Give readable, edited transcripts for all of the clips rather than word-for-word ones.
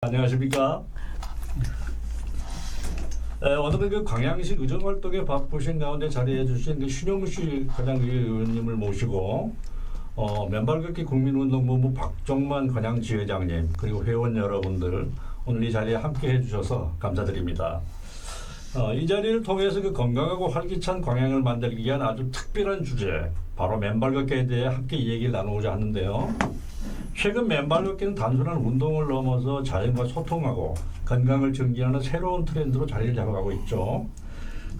안녕하십니까? 오늘은 그 광양시 의정활동에 바쁘신 가운데 자리해 주신 그 신용식 관양의원님을 모시고 맨발걷기 국민운동본부 박종만 관양지회장님 그리고 회원 여러분들 오늘 이 자리에 함께 해주셔서 감사드립니다. 이 자리를 통해서 그 건강하고 활기찬 광양을 만들기 위한 아주 특별한 주제 바로 맨발걷기에 대해 함께 얘기를 나누고자 하는데요. 최근 맨발걷기는 단순한 운동을 넘어서 자연과 소통하고 건강을 증진하는 새로운 트렌드로 자리를 잡아가고 있죠.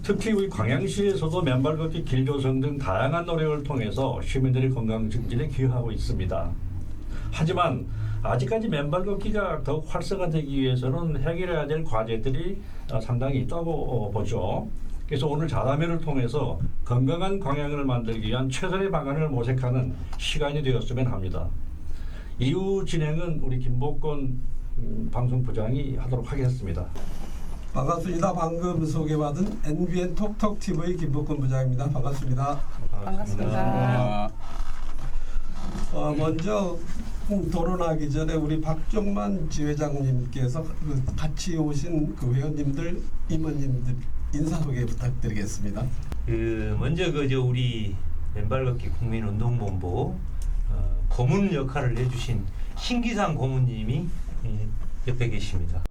특히 우리 광양시에서도 맨발걷기 길조성 등 다양한 노력을 통해서 시민들의 건강 증진에 기여하고 있습니다. 하지만 아직까지 맨발걷기가 더욱 활성화되기 위해서는 해결해야 될 과제들이 상당히 있다고 보죠. 그래서 오늘 자담회를 통해서 건강한 광양을 만들기 위한 최선의 방안을 모색하는 시간이 되었으면 합니다. 이후 진행은 우리 김복권 방송부장이 하도록 하겠습니다. 반갑습니다. 방금 소개받은 NBN 톡톡TV의 김복권 부장입니다. 반갑습니다. 반갑습니다. 먼저 토론하기 전에 우리 박종만 지회장님께서 같이 오신 그 회원님들, 임원님들 인사 소개 부탁드리겠습니다. 먼저 우리 맨발걷기 국민운동본부 고문 역할을 해주신 신기상 고문님이 옆에 계십니다.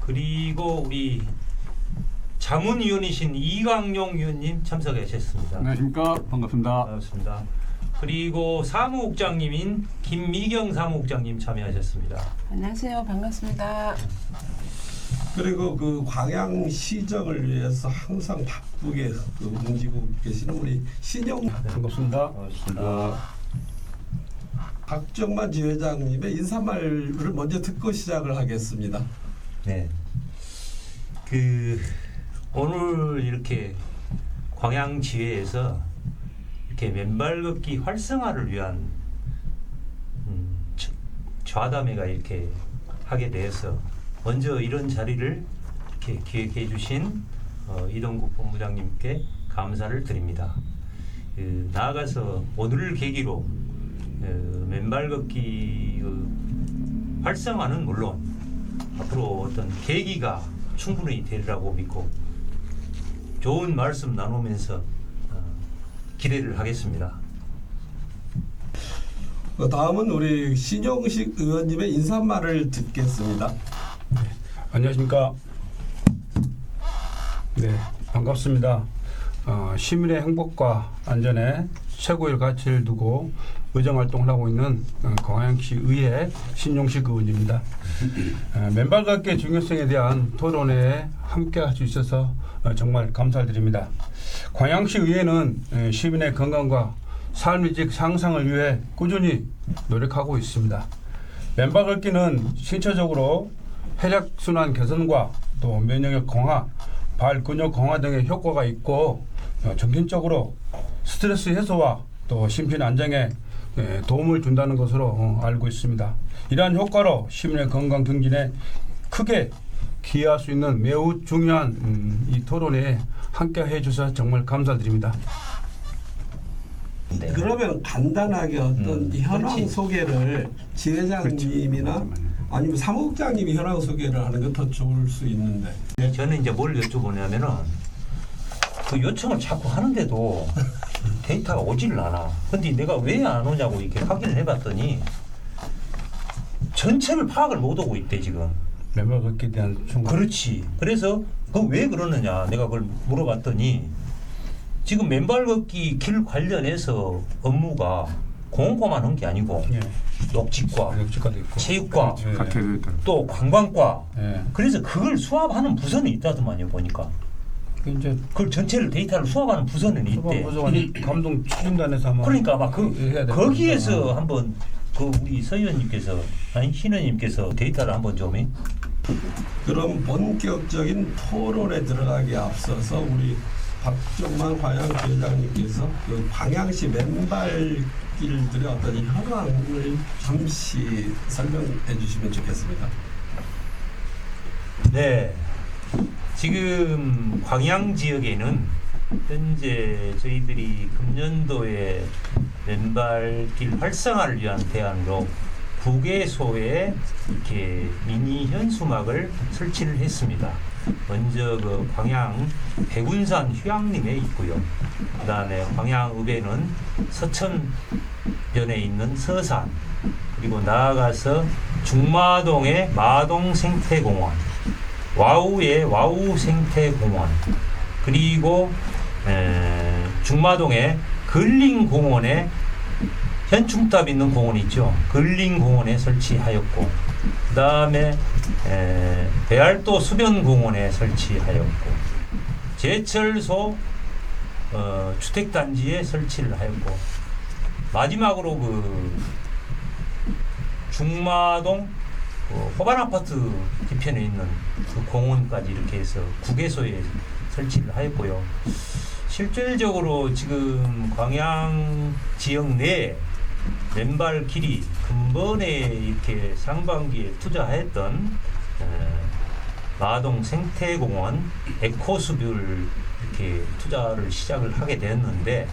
그리고 우리 자문위원이신 이광용 위원님 참석하셨습니다. 안녕하십니까. 반갑습니다. 반갑습니다. 그리고 사무국장님인 김미경 사무국장님 참여하셨습니다. 안녕하세요. 반갑습니다. 그리고 그 광양 시정을 위해서 항상 바쁘게 움직이고 계시는 우리 신용 반갑습니다. 박종만 지회장님의 인사말을 먼저 듣고 시작을 하겠습니다. 네. 오늘 이렇게 광양지회에서 이렇게 맨발걷기 활성화를 위한 좌담회가 이렇게 하게 돼서 먼저 이런 자리를 이렇게 기획해 주신 이동국 본부장님께 감사를 드립니다. 나아가서 오늘을 계기로 맨발걷기 활성화는 물론 앞으로 어떤 계기가 충분히 되리라고 믿고 좋은 말씀 나누면서 기대를 하겠습니다. 다음은 우리 신용식 의원님의 인사말을 듣겠습니다. 안녕하십니까. 네, 반갑습니다. 시민의 행복과 안전에 최고의 가치를 두고 의정활동을 하고 있는 광양시 의회 신용식 의원입니다. 맨발걷기의 중요성에 대한 토론회에 함께 할 수 있어서 정말 감사드립니다. 광양시 의회는 시민의 건강과 삶의 질 향상을 위해 꾸준히 노력하고 있습니다. 맨발걷기는 신체적으로 혈액순환 개선과 또 면역력 강화, 발근육 강화 등의 효과가 있고 정신적으로 스트레스 해소와 또 심신 안정에 도움을 준다는 것으로 알고 있습니다. 이러한 효과로 시민의 건강 증진에 크게 기여할 수 있는 매우 중요한 이 토론회에 함께 해주셔서 정말 감사드립니다. 네. 그러면 간단하게 어떤 현황 그렇지. 소개를 지회장님이나 아니면 사무국장님이 현황 소개를 하는 게 더 좋을 수 있는데. 저는 이제 뭘 여쭤보냐면은 그 요청을 자꾸 하는데도 데이터가 오지를 않아. 근데 내가 왜 안 오냐고 이렇게 확인을 해봤더니 전체를 파악을 못하고 있대 지금. 맨발걷기에 대한 충고. 그렇지. 그래서 그 왜 그러느냐 내가 그걸 물어봤더니 지금 맨발걷기 길 관련해서 업무가 공원과만 한 게 아니고 예. 녹지과, 역지과도 있고 체육과, 예. 또 관광과. 예. 그래서 그걸 수합하는 부서는 있다더만요 보니까. 이제 그걸 전체를 데이터를 수합하는 부서는 있대. 감동 추진단에서 한번 그러니까 막 해야 될 거기에서 겁니다. 한번 우리 서 의원님께서 아니 신 의원님께서 데이터를 한번 좀 해. 그럼 본격적인 토론에 들어가기 앞서서 우리 박종만 광양지회장님께서 그 광양시 맨발길들의 어떤 이 현황을 잠시 설명해 주시면 좋겠습니다. 네. 지금 광양 지역에는 현재 저희들이 금년도에 맨발길 활성화를 위한 대안으로 국외소에 이렇게 미니 현수막을 설치를 했습니다. 먼저 그 광양 백운산 휴양림에 있고요. 그다음에 광양읍에는 서천변에 있는 서산, 그리고 나아가서 중마동의 마동생태공원, 와우의 와우생태공원, 그리고 중마동의 근린공원에 현충탑 있는 공원 있죠. 근린공원에 설치하였고, 그 다음에 배알도 수변공원에 설치하였고, 제철소 주택단지에 설치를 하였고, 마지막으로 그 중마동 호반아파트 뒤편에 있는 그 공원까지 이렇게 해서 국외소에 설치를 하였고요. 실질적으로 지금 광양 지역 내 맨발 길이 근본에 이렇게 상반기에 투자했던 마동 생태공원 에코숲을 이렇게 투자를 시작을 하게 됐는데,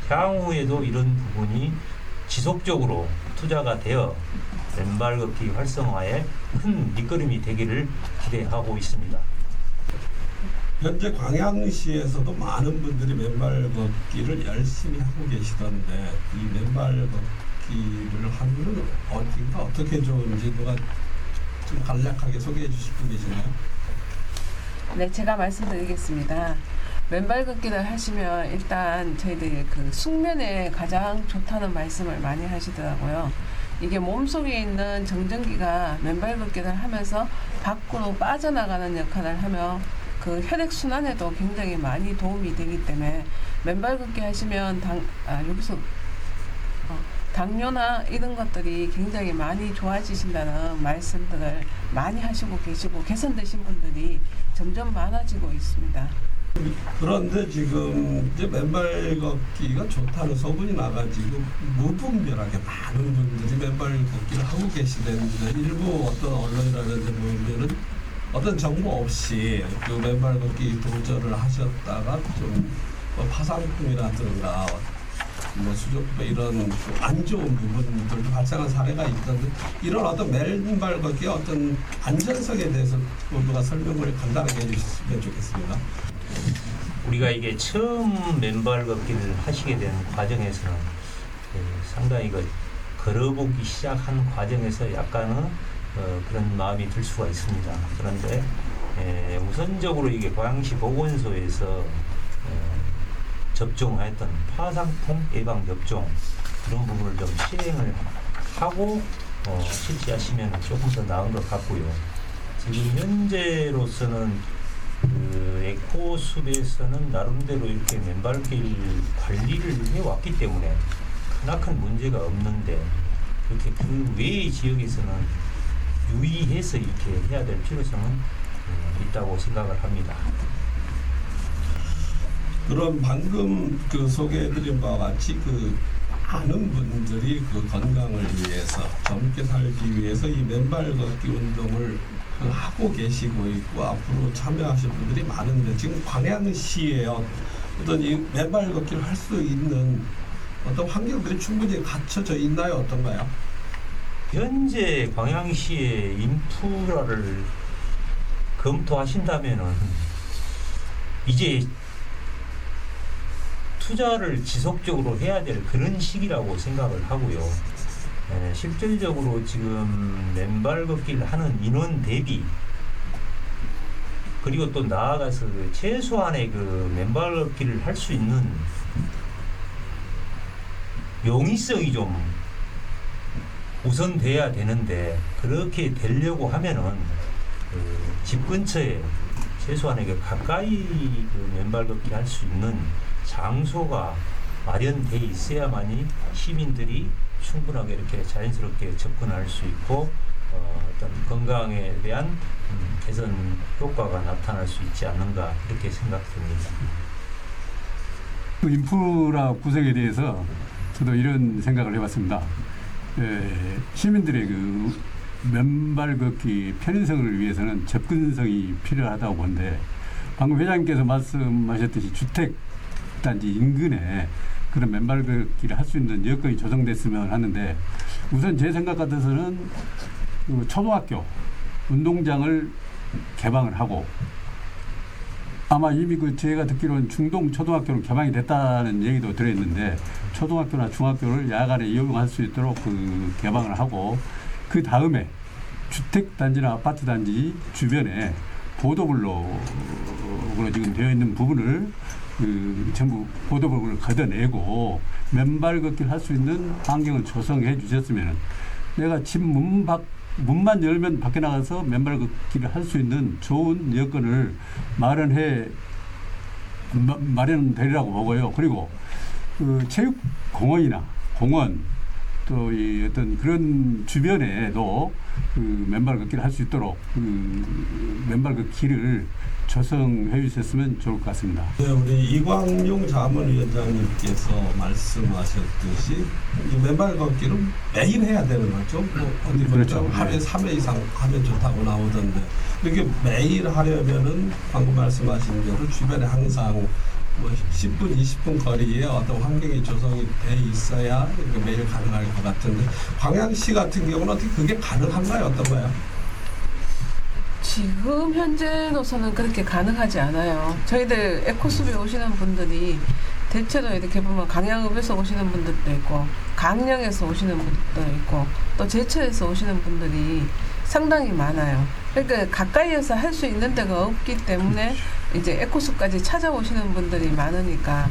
향후에도 이런 부분이 지속적으로 투자가 되어 맨발 걷기 활성화에 큰 밑거름이 되기를 기대하고 있습니다. 현재 광양시에서도 많은 분들이 맨발 걷기를 열심히 하고 계시던데, 이 맨발 걷기를 하면 어떻게 좋은지 누가 좀 간략하게 소개해 주실 분 계시나요? 네, 제가 말씀드리겠습니다. 맨발 걷기를 하시면 일단 저희들이 그 숙면에 가장 좋다는 말씀을 많이 하시더라고요. 이게 몸속에 있는 정전기가 맨발 걷기를 하면서 밖으로 빠져나가는 역할을 하며 그 혈액 순환에도 굉장히 많이 도움이 되기 때문에 맨발 걷기 하시면 당뇨나 이런 것들이 굉장히 많이 좋아지신다는 말씀들을 많이 하시고 계시고 개선되신 분들이 점점 많아지고 있습니다. 그런데 지금 이제 맨발 걷기가 좋다는 소문이 나가지고 무분별하게 많은 분들이 맨발 걷기를 하고 계시는데, 일부 어떤 언론이라든지 보면은 어떤 정보 없이 그 맨발 걷기 도전을 하셨다가 좀 파상풍이라든가 수족과 이런 안 좋은 부분들도 발생한 사례가 있던데, 이런 어떤 맨발 걷기의 어떤 안전성에 대해서 모두가 설명을 간단하게 해주셨으면 좋겠습니다. 우리가 이게 처음 맨발 걷기를 하시게 된 과정에서는 상당히 걸어보기 시작한 과정에서 약간은 그런 마음이 들 수가 있습니다. 그런데 우선적으로 이게 광양시 보건소에서 접종하였던 파상풍 예방 접종, 그런 부분을 좀 실행을 하고 실시하시면 조금 더 나은 것 같고요. 지금 현재로서는 그 에코숲에서는 나름대로 이렇게 맨발길 관리를 해왔기 때문에 크나큰 문제가 없는데, 그렇게 그 외의 지역에서는 유의해서 이렇게 해야 될 필요성은 있다고 생각을 합니다. 그럼 방금 그 소개해드린 바와 같이 그 많은 분들이 그 건강을 위해서, 젊게 살기 위해서 이 맨발 걷기 운동을 하고 계시고 있고 앞으로 참여하실 분들이 많은데, 지금 광양시에 어떤 이 맨발 걷기를 할 수 있는 어떤 환경들이 충분히 갖춰져 있나요? 어떤가요? 현재 광양시의 인프라를 검토하신다면은 이제 투자를 지속적으로 해야 될 그런 시기라고 생각을 하고요. 실질적으로 지금 맨발 걷기를 하는 인원 대비, 그리고 또 나아가서 최소한의 그 맨발 걷기를 할 수 있는 용이성이 좀 우선돼야 되는데, 그렇게 되려고 하면은 집 근처에 최소한의 그 가까이 그 맨발 걷기 할 수 있는 장소가 마련돼 있어야만이 시민들이 충분하게 이렇게 자연스럽게 접근할 수 있고 어떤 건강에 대한 개선 효과가 나타날 수 있지 않는가, 이렇게 생각됩니다. 그 인프라 구성에 대해서 저도 이런 생각을 해봤습니다. 시민들의 그 맨발 걷기 편의성을 위해서는 접근성이 필요하다고 보는데, 방금 회장님께서 말씀하셨듯이 주택단지 인근에 그런 맨발 걷기를 할 수 있는 여건이 조성됐으면 하는데 우선 제 생각 같아서는 그 초등학교 운동장을 개방을 하고 아마 이미 그 제가 듣기로는 중동 초등학교는 개방이 됐다는 얘기도 들었는데 초등학교나 중학교를 야간에 이용할 수 있도록 그 개방을 하고 그 다음에 주택 단지나 아파트 단지 주변에 보도블록으로 지금 되어 있는 부분을 그 전부 보도블록을 걷어내고 맨발 걷기를 할 수 있는 환경을 조성해 주셨으면 내가 집 문만 열면 밖에 나가서 맨발 걷기를 할 수 있는 좋은 여건을 마련되리라고 보고요. 그리고 그 체육공원이나 공원 또 이 어떤 그런 주변에도 그 맨발 걷기를 할 수 있도록 그 맨발 걷기를 조성해 주셨으면 좋을 것 같습니다. 네, 우리 이광용 자문위원장님께서 말씀하셨듯이 이 맨발 걷기를 매일 해야 되는 거죠. 뭐 어디 보니까 그렇죠. 하루에 3회 이상 하면 좋다고 나오던데 이렇게 매일 하려면은 방금 말씀하신 대로 주변에 항상 뭐 10분, 20분 거리에 어떤 환경이 조성이 돼 있어야 이렇게 매일 가능할 것 같은데 광양시 같은 경우는 어떻게 그게 가능한가요? 어떤가요? 지금 현재로서는 그렇게 가능하지 않아요. 저희들 에코숲에 오시는 분들이 대체로 이렇게 보면 강양읍에서 오시는 분들도 있고 강릉에서 오시는 분들도 있고 또 제천에서 오시는 분들이 상당히 많아요. 그러니까 가까이에서 할 수 있는 데가 없기 때문에 이제 에코숲까지 찾아오시는 분들이 많으니까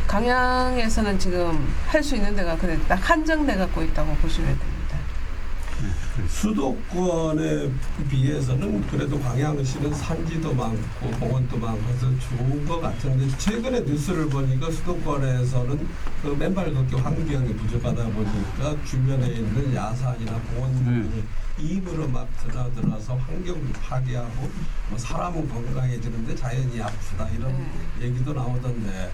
강양에서는 지금 할 수 있는 데가 그래 딱 한정돼 갖고 있다고 보시면 됩니다. 수도권에 비해서는 그래도 광양시는 산지도 많고 공원도 많고 해서 좋은 것 같은데 최근에 뉴스를 보니까 수도권에서는 그 맨발 걷기 환경이 부족하다 보니까 주변에 있는 야산이나 공원들이 입으로 막 드나들어서 환경을 파괴하고 뭐 사람은 건강해지는데 자연이 아프다 이런 얘기도 나오던데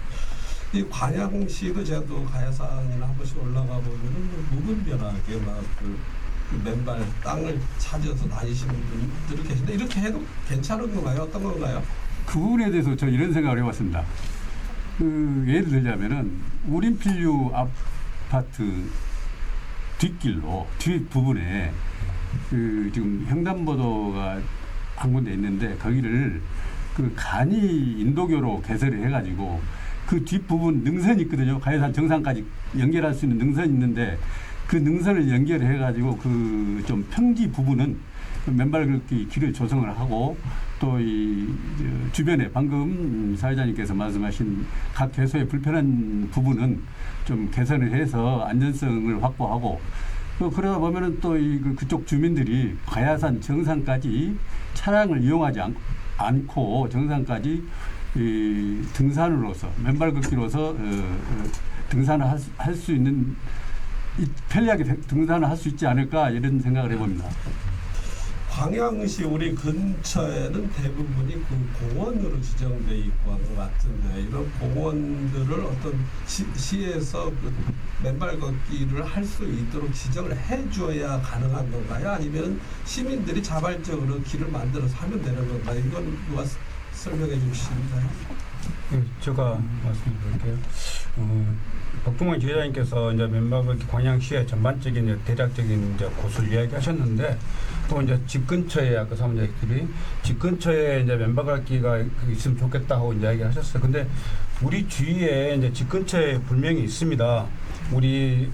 이 광양시도 제가 또 가야산이나 한 번씩 올라가 보면은 무분별하게 막그 맨발 땅을 찾아서 다니시는 분들이 계신데 이렇게 해도 괜찮은 건가요? 어떤 건가요? 그 부분에 대해서 저 이런 생각을 해봤습니다. 그 예를 들자면은 우린필류 아파트 뒷길로 뒷부분에 그 지금 횡단보도가 한 군데 있는데 거기를 그 간이 인도교로 개설을 해가지고 그 뒷부분 능선이 있거든요. 가야산 정상까지 연결할 수 있는 능선이 있는데 그 능선을 연결해가지고 그 좀 평지 부분은 맨발 걷기 길을 조성을 하고 또 이 주변에 방금 사회자님께서 말씀하신 각 개소의 불편한 부분은 좀 개선을 해서 안전성을 확보하고 또 그러다 보면은 또 이 그쪽 주민들이 가야산 정상까지 차량을 이용하지 않고 정상까지 이 등산으로서 맨발 걷기로서 등산을 할 수 있는 편리하게 등산을 할 수 있지 않을까 이런 생각을 해봅니다. 광양시 우리 근처에는 대부분이 그 공원으로 지정돼 있고 한 것 같은데 이런 공원들을 어떤 시에서 그 맨발 걷기를 할 수 있도록 지정을 해줘야 가능한 건가요? 아니면 시민들이 자발적으로 길을 만들어서 하면 되는 건가요? 이건 누가 설명해 주시나요? 제가 말씀드릴게요. 박종원 지회장님께서 이제 맨발 걷기 광양시의 전반적인 이제 대략적인 이제 고수를 이야기하셨는데 또 이제 집 근처에 아까 사무장님들이 집 근처에 이제 맨발 걷기가 있으면 좋겠다 하고 이야기하셨어요. 근데 우리 주위에 이제 집 근처에 분명히 있습니다. 우리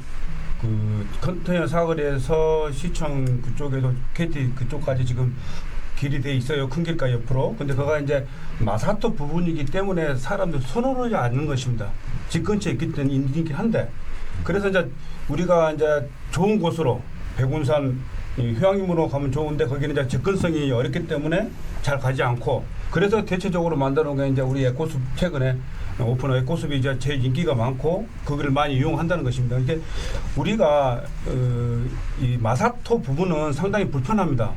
그 컨테이너 사거리에서 시청 그쪽에도 KT 그쪽까지 지금 길이 돼 있어요. 큰 길가 옆으로. 근데 그가 이제 마사토 부분이기 때문에 사람들 선호하지 않는 것입니다. 집 근처에 있기 때문에 인기긴 한데. 그래서 이제 우리가 이제 좋은 곳으로 백운산 휴양림으로 가면 좋은데 거기는 이제 접근성이 어렵기 때문에 잘 가지 않고 그래서 대체적으로 만들어 놓은 게 이제 우리 에코숲 최근에 오픈 에코숲이 이제 제일 인기가 많고 거기를 많이 이용한다는 것입니다. 이게 우리가 이 마사토 부분은 상당히 불편합니다.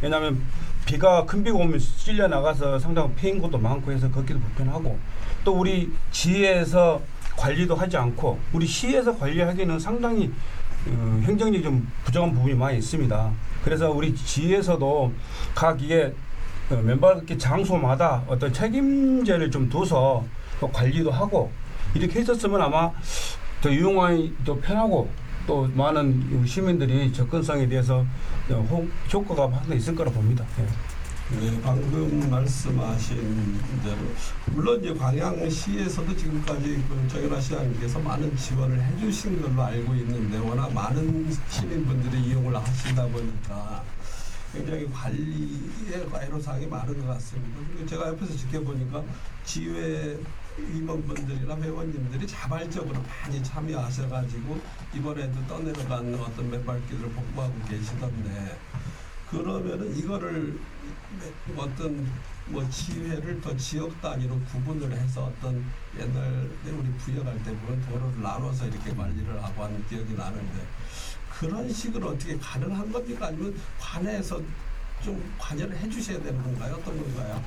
왜냐하면 비가 큰 비가 오면 쓸려 나가서 상당히 패인 곳도 많고 해서 걷기도 불편하고 또 우리 지에서 관리도 하지 않고 우리 시에서 관리하기는 상당히 행정이 좀 부족한 부분이 많이 있습니다. 그래서 우리 지에서도 각 이게 맨발 걷기 장소마다 어떤 책임제를 좀 둬서 관리도 하고 이렇게 했었으면 아마 더 유용하게 더 편하고 또 많은 시민들이 접근성에 대해서 효과가 항상 있을 거라 봅니다. 예. 네, 방금 말씀하신 대로 물론 이제 광양시에서도 지금까지 그 정연아 시장님께서 많은 지원을 해주신 걸로 알고 있는데 워낙 많은 시민분들이 이용을 하시다 보니까 굉장히 관리에 애로사항이 많은 것 같습니다. 그리고 제가 옆에서 지켜보니까 지회 임원분들이나 회원님들이 자발적으로 많이 참여하셔가지고 이번에도 떠내려간 어떤 맨발길을 복구하고 계시던데 그러면은 이거를 어떤 뭐 지회를 더 지역 단위로 구분을 해서 어떤 옛날에 우리 부여할 때 보면 도로를 나눠서 이렇게 관리를 하고 하는 기억이 나는데 그런 식으로 어떻게 가능한 겁니까? 아니면 관에서 좀 관여를 해주셔야 되는 건가요? 어떤 건가요?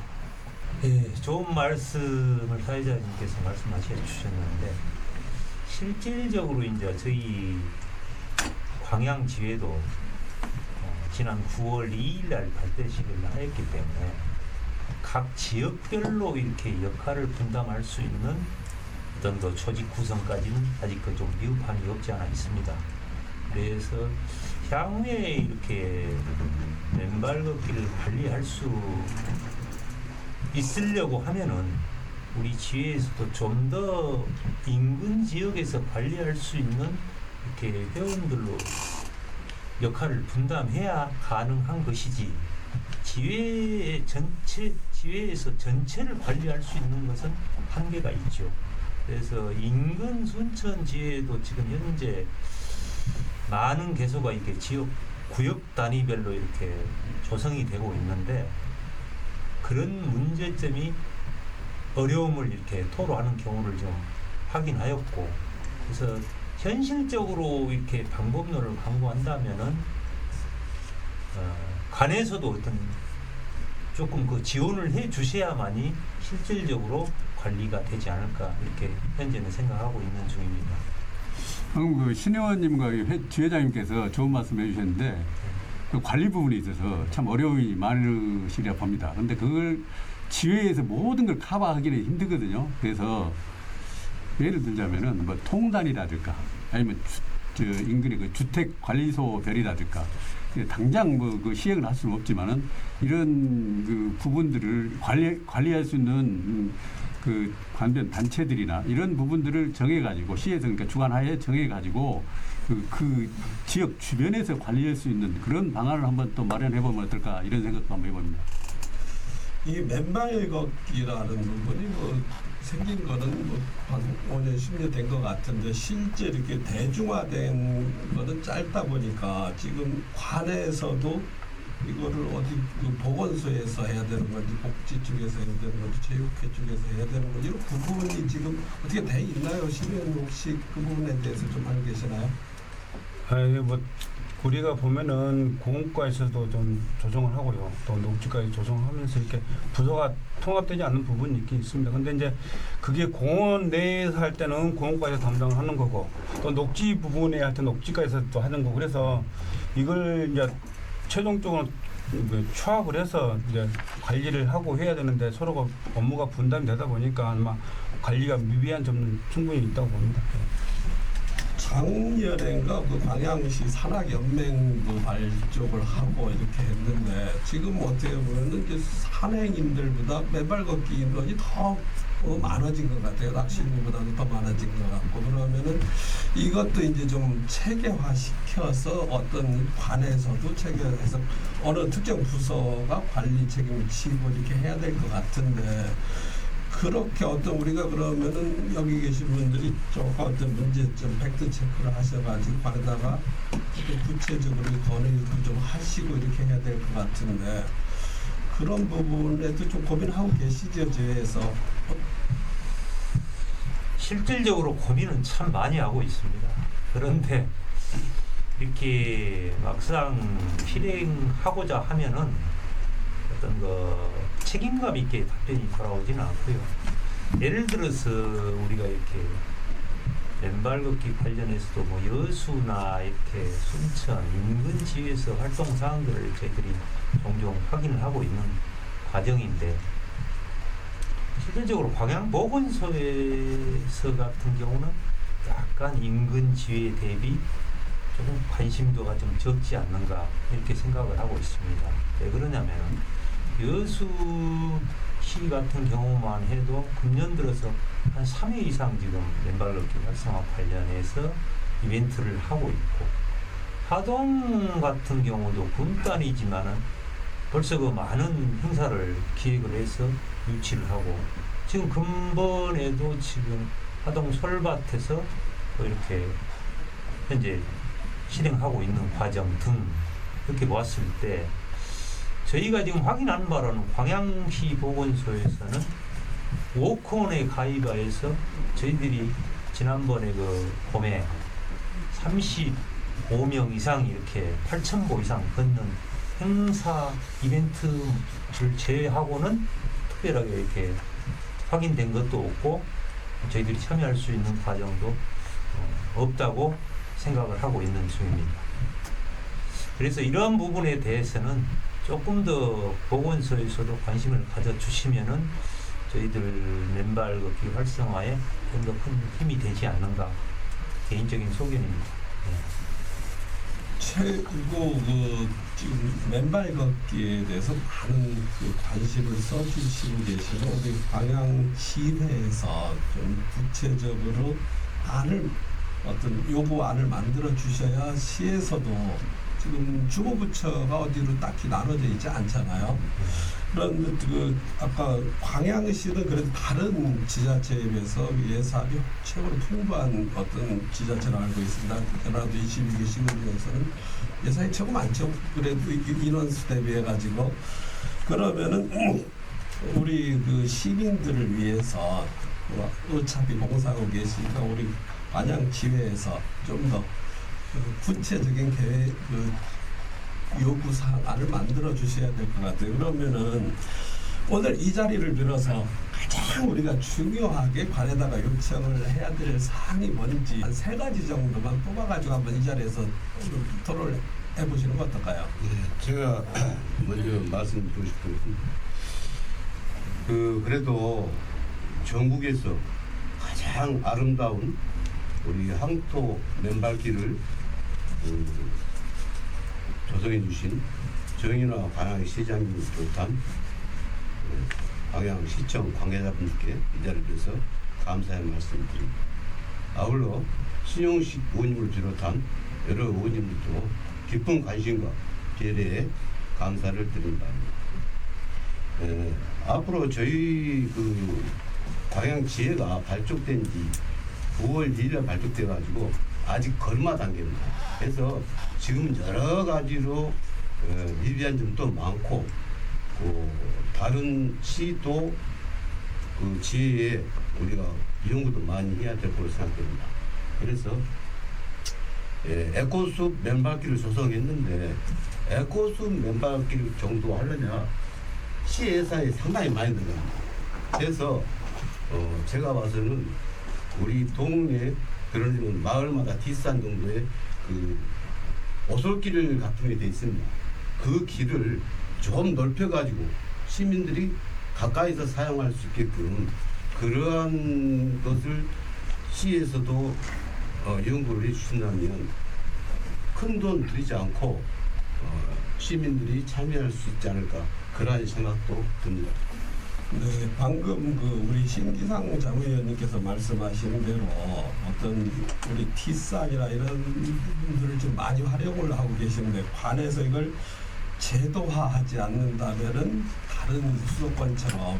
예, 좋은 말씀을 사회자님께서 말씀하셔 주셨는데 실질적으로 이제 저희 광양지회도 지난 9월 2일 날 발대식을 하였기 때문에 각 지역별로 이렇게 역할을 분담할 수 있는 어떤 그 조직 구성까지는 아직 그 좀 미흡함이 없지 않아 있습니다. 그래서 향후에 이렇게 맨발 걷기를 관리할 수 있으려고 하면은 우리 지회에서도 좀 더 인근 지역에서 관리할 수 있는 이렇게 회원들로 역할을 분담해야 가능한 것이지 지회에서 전체를 관리할 수 있는 것은 한계가 있죠. 그래서 인근 순천 지회도 지금 현재 많은 개소가 이게 지역 구역 단위별로 이렇게 조성이 되고 있는데 그런 문제점이 어려움을 이렇게 토로하는 경우를 좀 확인하였고 그래서 현실적으로 이렇게 방법론을 강구한다면은 관에서도 어떤 조금 그 지원을 해 주셔야만이 실질적으로 관리가 되지 않을까 이렇게 현재는 생각하고 있는 중입니다. 방금 그 신 의원님과 지회장님께서 좋은 말씀 해주셨는데 그 관리 부분에 있어서 참 어려움이 많으시리라 봅니다. 그런데 그걸 지회에서 모든 걸 커버하기는 힘들거든요. 그래서 예를 들자면은 뭐 통단이라든가 아니면 인근의 그 주택 관리소별이라든가 당장 뭐 그 시행을 할 수는 없지만은 이런 그 부분들을 관리할 수 있는 그 관변 단체들이나 이런 부분들을 정해가지고 시에서 그러니까 주관하에 정해가지고 그 지역 주변에서 관리할 수 있는 그런 방안을 한번 또 마련해 보면 어떨까 이런 생각도 한번 해봅니다. 이 맨발 걷기라는 부분이 뭐 생긴 거는 뭐 한 5년, 10년 된 것 같은데 실제 이렇게 대중화된 거는 짧다 보니까 지금 관에서도 이거를 어디 그 보건소에서 해야 되는 건지 복지 쪽에서 해야 되는 건지 체육회 쪽에서 해야 되는 건지 이런 부분이 지금 어떻게 돼 있나요? 시민 혹시 그 부분에 대해서 좀 알고 계시나요? 뭐 우리가 보면은 공원과에서도 좀 조정을 하고요. 또 녹지까지 조정하면서 이렇게 부서가 통합되지 않는 부분이 있긴 있습니다. 근데 이제 그게 공원 내에서 할 때는 공원과에서 담당을 하는 거고 또 녹지 부분에 할 때 녹지과에서 또 하는 거고 그래서 이걸 이제 최종적으로 추합을 해서 이제 관리를 하고 해야 되는데 서로가 업무가 분담이 되다 보니까 아마 관리가 미비한 점은 충분히 있다고 봅니다. 작년인가 그 광양시 산악연맹도 발족을 하고 이렇게 했는데 지금 어떻게 보면은 이제 산행인들보다 맨발 걷기 인원이 더 많아진 것 같아요. 낚시인보다도 더 많아진 것 같고 그러면은 이것도 이제 좀 체계화 시켜서 어떤 관에서도 체계해서 어느 특정 부서가 관리 책임을 지고 이렇게 해야 될 것 같은데 그렇게 어떤 우리가 그러면은 여기 계신 분들이 조금 어떤 문제점 팩트 체크를 하셔가지고 관에다가 구체적으로 건의도 좀 하시고 이렇게 해야 될 것 같은데 그런 부분에도 좀 고민하고 계시죠, 저에서. 실질적으로 고민은 참 많이 하고 있습니다. 그런데 이렇게 막상 실행하고자 하면은 어떤 그 책임감 있게 답변이 돌아오지는 않고요. 예를 들어서 우리가 이렇게 맨발 걷기 관련해서도 뭐 여수나 이렇게 순천 인근 지역에서 활동 사항들을 저희들이 종종 확인을 하고 있는 과정인데 실질적으로 광양보건소에서 같은 경우는 약간 인근 지회 대비 조금 관심도가 좀 적지 않는가 이렇게 생각을 하고 있습니다. 왜 그러냐면 여수시 같은 경우만 해도 금년 들어서 한 3회 이상 지금 맨발 걷기 활성화 관련해서 이벤트를 하고 있고, 하동 같은 경우도 분단이지만은 벌써 그 많은 행사를 기획을 해서 유치를 하고, 지금 근본에도 지금 하동 솔밭에서 또 이렇게 현재 실행하고 있는 과정 등 이렇게 보았을 때, 저희가 지금 확인한 바로는 광양시 보건소에서는 워크온에 가입하여서 저희들이 지난번에 그 봄에 35명 이상 이렇게 8,000보 이상 걷는 행사 이벤트를 제외하고는 특별하게 이렇게 확인된 것도 없고 저희들이 참여할 수 있는 과정도 없다고 생각을 하고 있는 중입니다. 그래서 이러한 부분에 대해서는 조금 더 보건소에서도 관심을 가져주시면은 저희들 맨발 걷기 활성화에 좀 더 큰 힘이 되지 않는가, 개인적인 소견입니다. 최고 지금 맨발 걷기에 대해서 많은 관심을 써주시고 계시고, 우리 광양시회에서 좀 구체적으로 어떤 요구안을 만들어 주셔야 시에서도, 지금 주무부처가 어디로 딱히 나눠져 있지 않잖아요. 그런데 아까 광양시는 그래도 다른 지자체에 비해서 예산이 최고로 풍부한 어떤 지자체로 알고 있습니다. 전라도 22개 시군 중에서는 예산이 최고 많죠. 그래도 인원수 대비해 가지고, 그러면은 우리 시민들을 위해서 어차피 봉사하고 계시니까 우리 광양지회에서 좀 더 구체적인 계획, 요구사항을 만들어 주셔야 될 것 같아요. 그러면은 오늘 이 자리를 빌어서 가장 우리가 중요하게 관에다가 요청을 해야 될 사항이 뭔지 한 3가지 정도만 뽑아가지고 한번 이 자리에서 토론을 해보시는 거 어떨까요? 네, 제가 먼저 말씀드리고 싶은 것은 그래도 전국에서 가장 아름다운 우리 항토 맨발길을 조성해 주신 정인화 광양시장님을 비롯한 광양시청 관계자분들께 이 자리를 빌어서 감사의 말씀드립니다. 아울러 신용식 의원님을 비롯한 여러 의원님들도 깊은 관심과 배려에 감사를 드린다. 앞으로 저희 광양지회가 발족된 지 9월 2일에 발족돼가지고 아직 걸마 단계입니다. 그래서 지금 여러 가지로 미비한 점도 많고, 다른 시도 지혜에 우리가 연구도 많이 해야 될 걸로 생각됩니다. 그래서 에코숲 맨발길을 조성했는데 에코숲 맨발길 정도 하려면 시 예산이 상당히 많이 들어갑니다. 그래서 제가 봐서는 우리 동네, 그러면 마을마다 뒷산 정도의 오솔길 같은 게 돼 있습니다. 그 길을 좀 넓혀가지고 시민들이 가까이서 사용할 수 있게끔 그러한 것을 시에서도 연구를 해주신다면 큰 돈 들이지 않고 시민들이 참여할 수 있지 않을까, 그러한 생각도 듭니다. 네, 방금 우리 신기상 장의원님께서 말씀하신 대로 어떤 우리 T산이나 이런 분들을 좀 많이 활용을 하고 계시는데, 관에서 이걸 제도화하지 않는다면은 다른 수도권처럼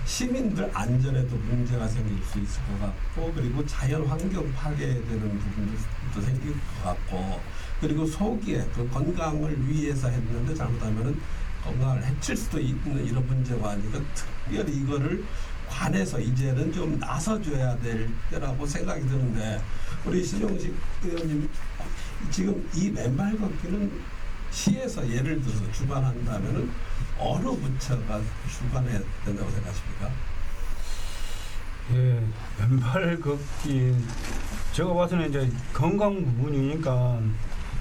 시민들 안전에도 문제가 생길 수 있을 것 같고, 그리고 자연 환경 파괴되는 부분도 생길 것 같고, 그리고 소기에 건강을 위해서 했는데 잘못하면은 건강을 해칠 수도 있는 이런 문제가 아니까, 특별히 이거를 관에서 이제는 좀 나서줘야 될 때라고 생각이 드는데, 우리 신용식 의원님, 지금 이 맨발 걷기는 시에서 예를 들어서 주관한다면은 어느 부처가 주관해야 된다고 생각하십니까? 예, 맨발 걷기 제가 봐서는 이제 건강 부분이니까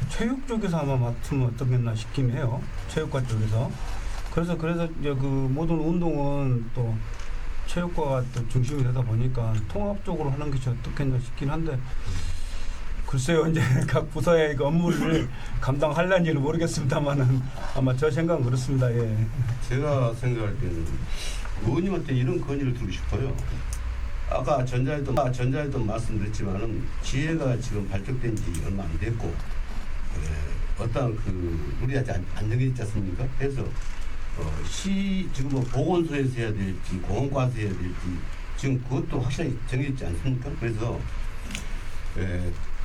체육 쪽에서 아마 맡으면 어떻겠나 싶긴 해요. 체육관 쪽에서. 그래서 이제 그 모든 운동은 또 체육과가 또 중심이 되다 보니까 통합적으로 하는 것이 어떻겠나 싶긴 한데 글쎄요 이제 각 부서의 그 업무를 감당할는지는 모르겠습니다만은 아마 저 생각은 그렇습니다. 예. 제가 생각할 때는 의원님한테 이런 건의를 드리고 싶어요. 아까 전자에도 말씀드렸지만은 지혜가 지금 발족된 지 얼마 안 됐고 어떤 그 우리한테 안 정해졌지 않습니까? 그래서 지금 뭐 보건소에서 해야 될지 공원과에서 해야 될지 지금 그것도 확실하게 정해졌지 않습니까? 그래서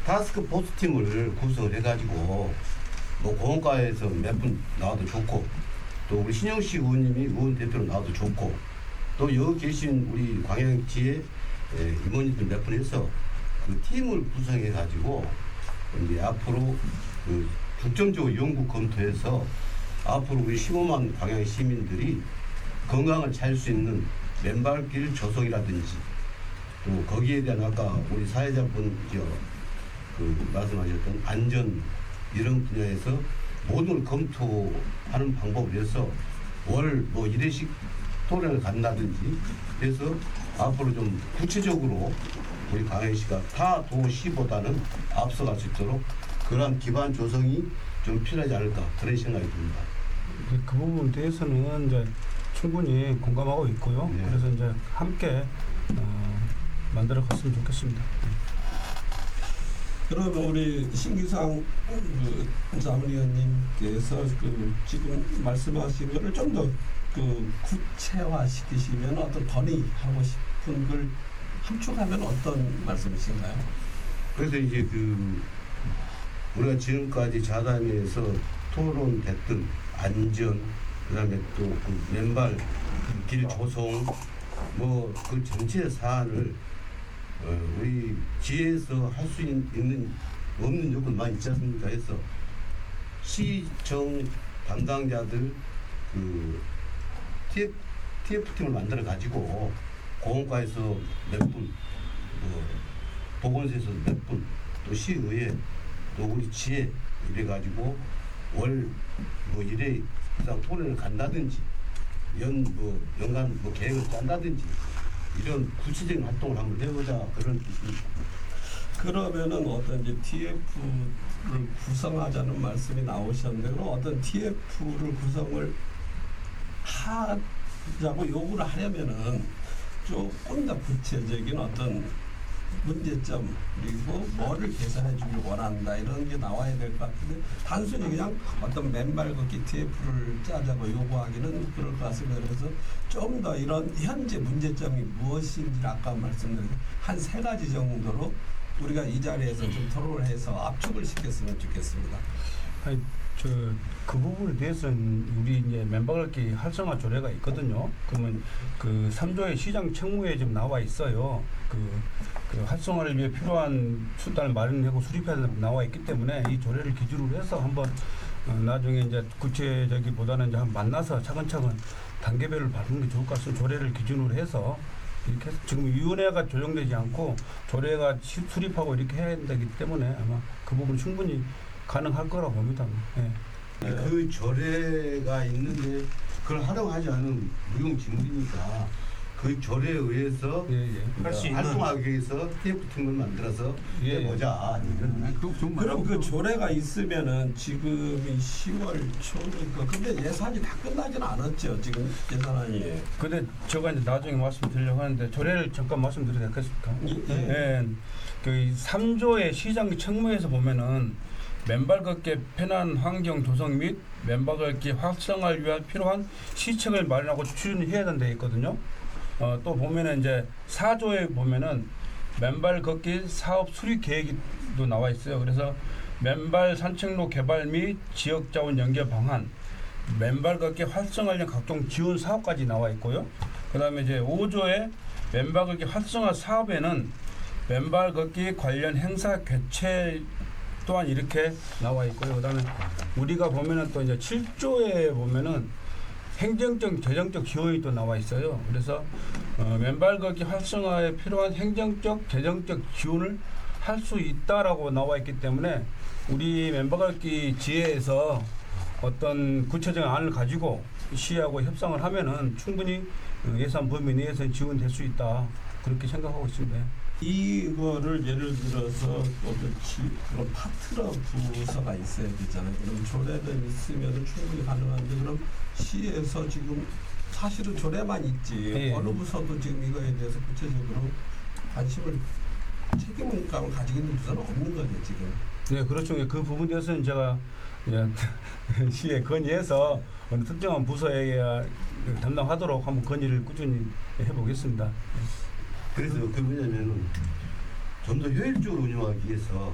타스크 포스 팀을 구성을 해가지고 뭐 공원과에서 몇 분 나와도 좋고 또 우리 신영식 의원님이 의원 대표로 나와도 좋고 또 여기 계신 우리 광양지의 임원님들 몇 분 해서 그 팀을 구성해가지고 이제 앞으로 그 중점적으로 연구 검토해서 앞으로 우리 15만 광양 시민들이 건강을 찾을 수 있는 맨발길 조성이라든지 또 거기에 대한 아까 우리 사회자분 그 말씀하셨던 안전 이런 분야에서 모든 걸 검토하는 방법을 해서 월 뭐 1회씩 토론을 간다든지 해서 앞으로 좀 구체적으로 우리 광양시가 타 도시보다는 앞서갈 수 있도록 그러한 기반 조성이 좀 필요하지 않을까 그런 생각이 듭니다. 그 부분에 대해서는 이제 충분히 공감하고 있고요. 네. 그래서 이제 함께 만들어 갔으면 좋겠습니다. 그러면 우리 신기상 그 자문위원님께서 그 지금 말씀하신 거를 좀 더 그 구체화 시키시면 어떤 건의하고 싶은 걸 함축하면 어떤 말씀이신가요? 그래서 이제 그 우리가 지금까지 자담회에서 토론됐던 안전 그다음에 또 그 맨발 길 조성 뭐 그 전체 사안을 우리 지에서 할 수 있는 없는 요건만 있지 않습니까? 해서 시정 담당자들 그 TF팀을 만들어 가지고 공원과에서 몇 분, 뭐 보건소에서 몇 분, 또 시의회, 또 우리 지에 이래 가지고 월 뭐 1회 이상 토론을 간다든지 연간 뭐 계획을 짠다든지 이런 구체적인 활동을 한번 해보자 그런 뜻입니다. 그러면은 어떤 이제 TF를 구성하자는 말씀이 나오셨는데 그럼 어떤 TF를 구성을 하자고 요구를 하려면은 조금 더 구체적인 어떤 문제점 그리고 뭐를 개선해 주길 원한다 이런 게 나와야 될 것 같은데 단순히 그냥 어떤 맨발 걷기 TF를 짜자고 요구하기는 그럴 것 같습니다. 그래서 좀 더 이런 현재 문제점이 무엇인지 아까 말씀드린 한 3가지 정도로 우리가 이 자리에서 좀 토론을 해서 압축을 시켰으면 좋겠습니다. 아니, 그 부분에 대해서는 우리 이제 맨발걷기 활성화 조례가 있거든요. 그러면 그 3조의 시장 책무에 좀 나와 있어요. 그 활성화를 위해 필요한 수단을 마련하고 수립해야 나와 있기 때문에 이 조례를 기준으로 해서 한번 나중에 이제 구체적이보다는 이제 한번 만나서 차근차근 단계별로 밟는 게 좋을 것 같습니다. 조례를 기준으로 해서 이렇게 해서 지금 위원회가 조정되지 않고 조례가 수립하고 이렇게 해야 되기 때문에 아마 그 부분 충분히 가능할 거라고 봅니다. 예. 그 조례가 있는데 그걸 활용하지 않은 무용지물이니까 그 조례에 의해서 할수 있는- 활동하기 위해서 TF팀을 만들어서 예. 해보자. 그거 좋은 말. 그럼 그 조례가 있으면은 지금이 10월 초니까 근데 예산이 다 끝나지는 않았죠 지금 예산안이. 근데 제가 이제 나중에 말씀드리려고 하는데 조례를 잠깐 말씀드려도 되겠습니까? 예. 그 3조의 시장 책무에서 보면은 맨발 걷기 편한 환경 조성 및 맨발 걷기 활성화를 위한 필요한 시책을 마련하고 추진해야 된다 있거든요. 또 보면은 이제 4조에 보면은 맨발 걷기 사업 수립 계획도 나와 있어요. 그래서 맨발 산책로 개발 및 지역 자원 연계 방안, 맨발 걷기 활성화 관련 각종 지원 사업까지 나와 있고요. 그다음에 이제 5조에 맨발 걷기 활성화 사업에는 맨발 걷기 관련 행사 개최 또한 이렇게 나와 있고요. 그다음에 우리가 보면은 또 이제 7조에 보면은 행정적, 재정적 지원이 또 나와 있어요. 그래서 맨발 걷기 활성화에 필요한 행정적, 재정적 지원을 할 수 있다라고 나와 있기 때문에 우리 맨발 걷기 지회에서 어떤 구체적인 안을 가지고 시하고 협상을 하면은 충분히 예산 범위 내에서 지원될 수 있다. 그렇게 생각하고 있습니다. 이거를 예를 들어서 그런 파트너 부서가 있어야 되잖아요. 그럼 조례는 있으면 충분히 가능한데 그럼 시에서 지금 사실은 조례만 있지 예. 어느 부서도 지금 이거에 대해서 구체적으로 관심을 책임감을 가지고 있는 부서는 없는 거죠 지금. 네, 그렇죠. 그 부분에 대해서는 제가 시에 건의해서 어느 특정한 부서에 담당하도록 한번 건의를 꾸준히 해보겠습니다. 그래서 그 뭐냐면은 좀 더 효율적으로 운영하기 위해서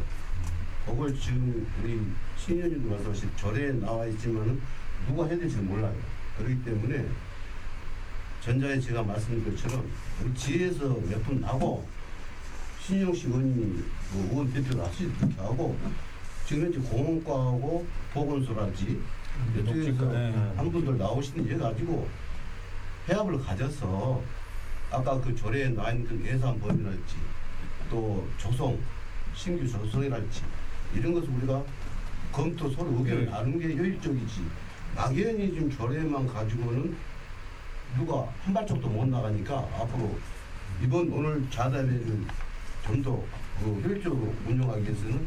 그걸 지금 우리 신의원님도 말씀하신 절에 나와 있지만은 누가 해야 될지 몰라요. 그렇기 때문에 전자에 제가 말씀드린 것처럼 우리 지에서 몇 분 나고 신영식 의원님이 뭐 의원 대표를 하시지 그렇게 하고 지금 현재 공원과하고 보건소라든지 이쪽에서 네. 한 분들 나오시는 예 가지고 회합을 가져서 아까 그 조례에 나와 있는 그 예산 범위랄지 또 조성, 신규 조성이랄지 이런 것을 우리가 검토 서로 의견을 나누는 게 효율적이지 막연히 지금 조례만 가지고는 누가 한 발짝도 못 나가니까 앞으로 이번 오늘 자담회를 좀 더 효율적으로 운영하기 위해서는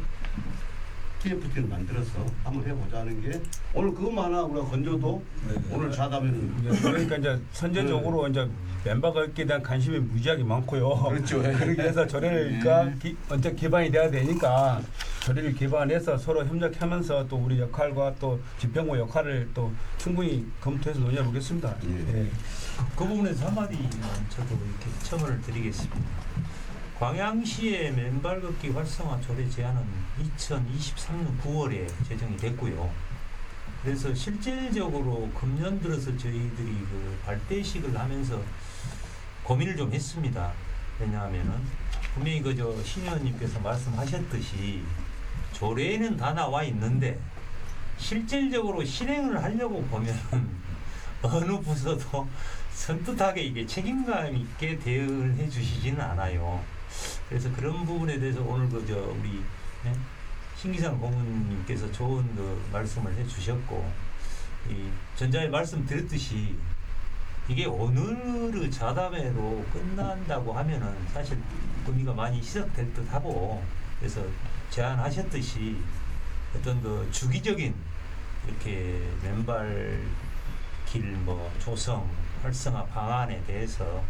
TFT를 만들어서 한번 해보자는 게 오늘 그것만 하나 우리가 건져도 오늘 자담회는 그러니까 이제 선제적으로 이제 멤버 걷기에 대한 관심이 무지하게 많고요. 그렇죠. 그렇게 해서 조례가 언제 개방이 돼야 되니까 조례를 개방해서 서로 협력하면서 또 우리 역할과 또 집행부 역할을 또 충분히 검토해서 논의해 보겠습니다. 예. 예. 그 부분에서 한마디만 저도 이렇게 첨언을 드리겠습니다. 광양시의 맨발 걷기 활성화 조례 제안은 2023년 9월에 제정이 됐고요. 그래서 실질적으로 금년 들어서 저희들이 그 발대식을 하면서 고민을 좀 했습니다. 왜냐하면은 분명히 그저 신 의원님께서 말씀하셨듯이 조례에는 다 나와 있는데 실질적으로 실행을 하려고 보면 어느 부서도 선뜻하게 이게 책임감 있게 대응을 해 주시지는 않아요. 그래서 그런 부분에 대해서 오늘 그저 우리 신기상 고문님께서 좋은 그 말씀을 해 주셨고 이 전자에 말씀드렸듯이 이게 오늘 자담회로 끝난다고 하면은 사실 의미가 많이 희석될 듯하고 그래서 제안하셨듯이 어떤 그 주기적인 이렇게 맨발 길 뭐 조성 활성화 방안에 대해서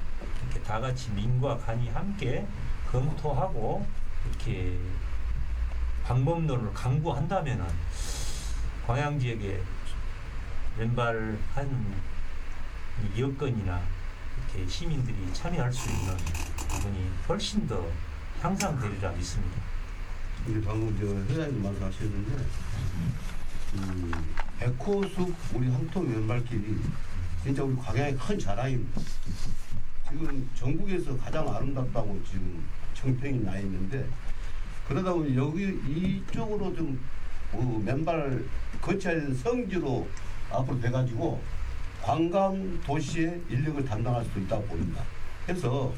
이렇게 다 같이 민과 간이 함께 검토하고 이렇게 방법론을 강구한다면은 광양 지역에 맨발하는 여건이나 이렇게 시민들이 참여할 수 있는 부분이 훨씬 더 향상되리라 믿습니다. 우리 방금 저 회장님 말씀하셨는데 백호숲 우리 항토 맨발길이 진짜 우리 광양의 큰 자랑입니다. 지금 전국에서 가장 아름답다고 지금 청평이 나 있는데 그러다 보니 여기 이쪽으로 좀 맨발 거쳐야 되는 성지로 앞으로 돼가지고 관광 도시의 인력을 담당할 수 있다고 봅니다. 그래서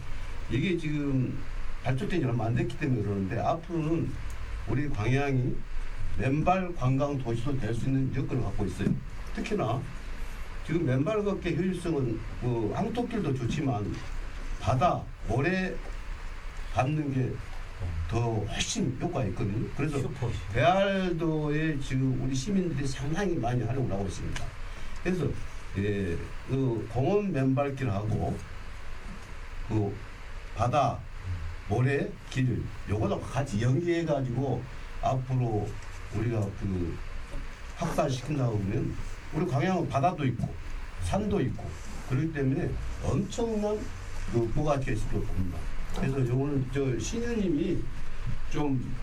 이게 지금 발족된 지 얼마 안 됐기 때문에 그러는데 앞으로는 우리 광양이 맨발 관광 도시도 될 수 있는 여건을 갖고 있어요. 특히나 지금 맨발 걷기 효율성은 뭐 항토길도 좋지만 바다, 모래 밟는 게 더 훨씬 효과가 있거든요. 그래서 슈퍼시. 배알도에 지금 우리 시민들이 상당히 많이 활용을 하고 있습니다. 그래서 그 공원 맨발길하고 그 바다, 모래 길 요거도 같이 연계해 가지고 앞으로 우리가 그 확산시킨다고 하면 우리 광양은 바다도 있고 산도 있고 그렇기 때문에 엄청난 그 부가치가 있을 것 봅니다. 그래서 오늘 저 신현님이 좀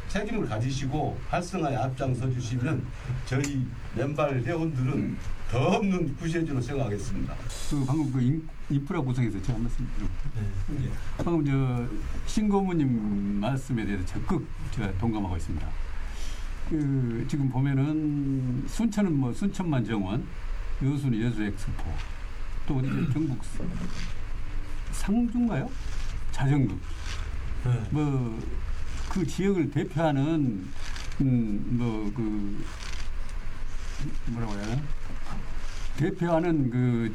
책임을 가지시고 활성화에 앞장서 주시면 저희 맨발 회원들은 더 없는 구세주로 생각하겠습니다. 그 방금 그 인프라 구성에서 제가 한 말씀 드릴게요. 방금 저 신고모님 말씀에 대해서 적극 제가 동감하고 있습니다. 그 지금 보면은 순천은 뭐 순천만 정원, 여수는 여수 엑스포, 또 어디 경북 상주인가요? 자정읍. 뭐 그 지역을 대표하는 뭐 그 뭐라고 해야 되나? 대표하는 그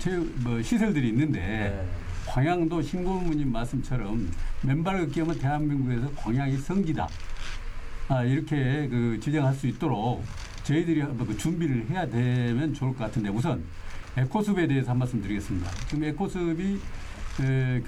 시설들이 있는데 네. 광양도 신고문님 말씀처럼 맨발 걷기 하면 대한민국에서 광양이 성지다. 이렇게 그 지정할 수 있도록 저희들이 그 준비를 해야 되면 좋을 것 같은데 우선 에코숲에 대해서 한 말씀 드리겠습니다. 지금 에코숲이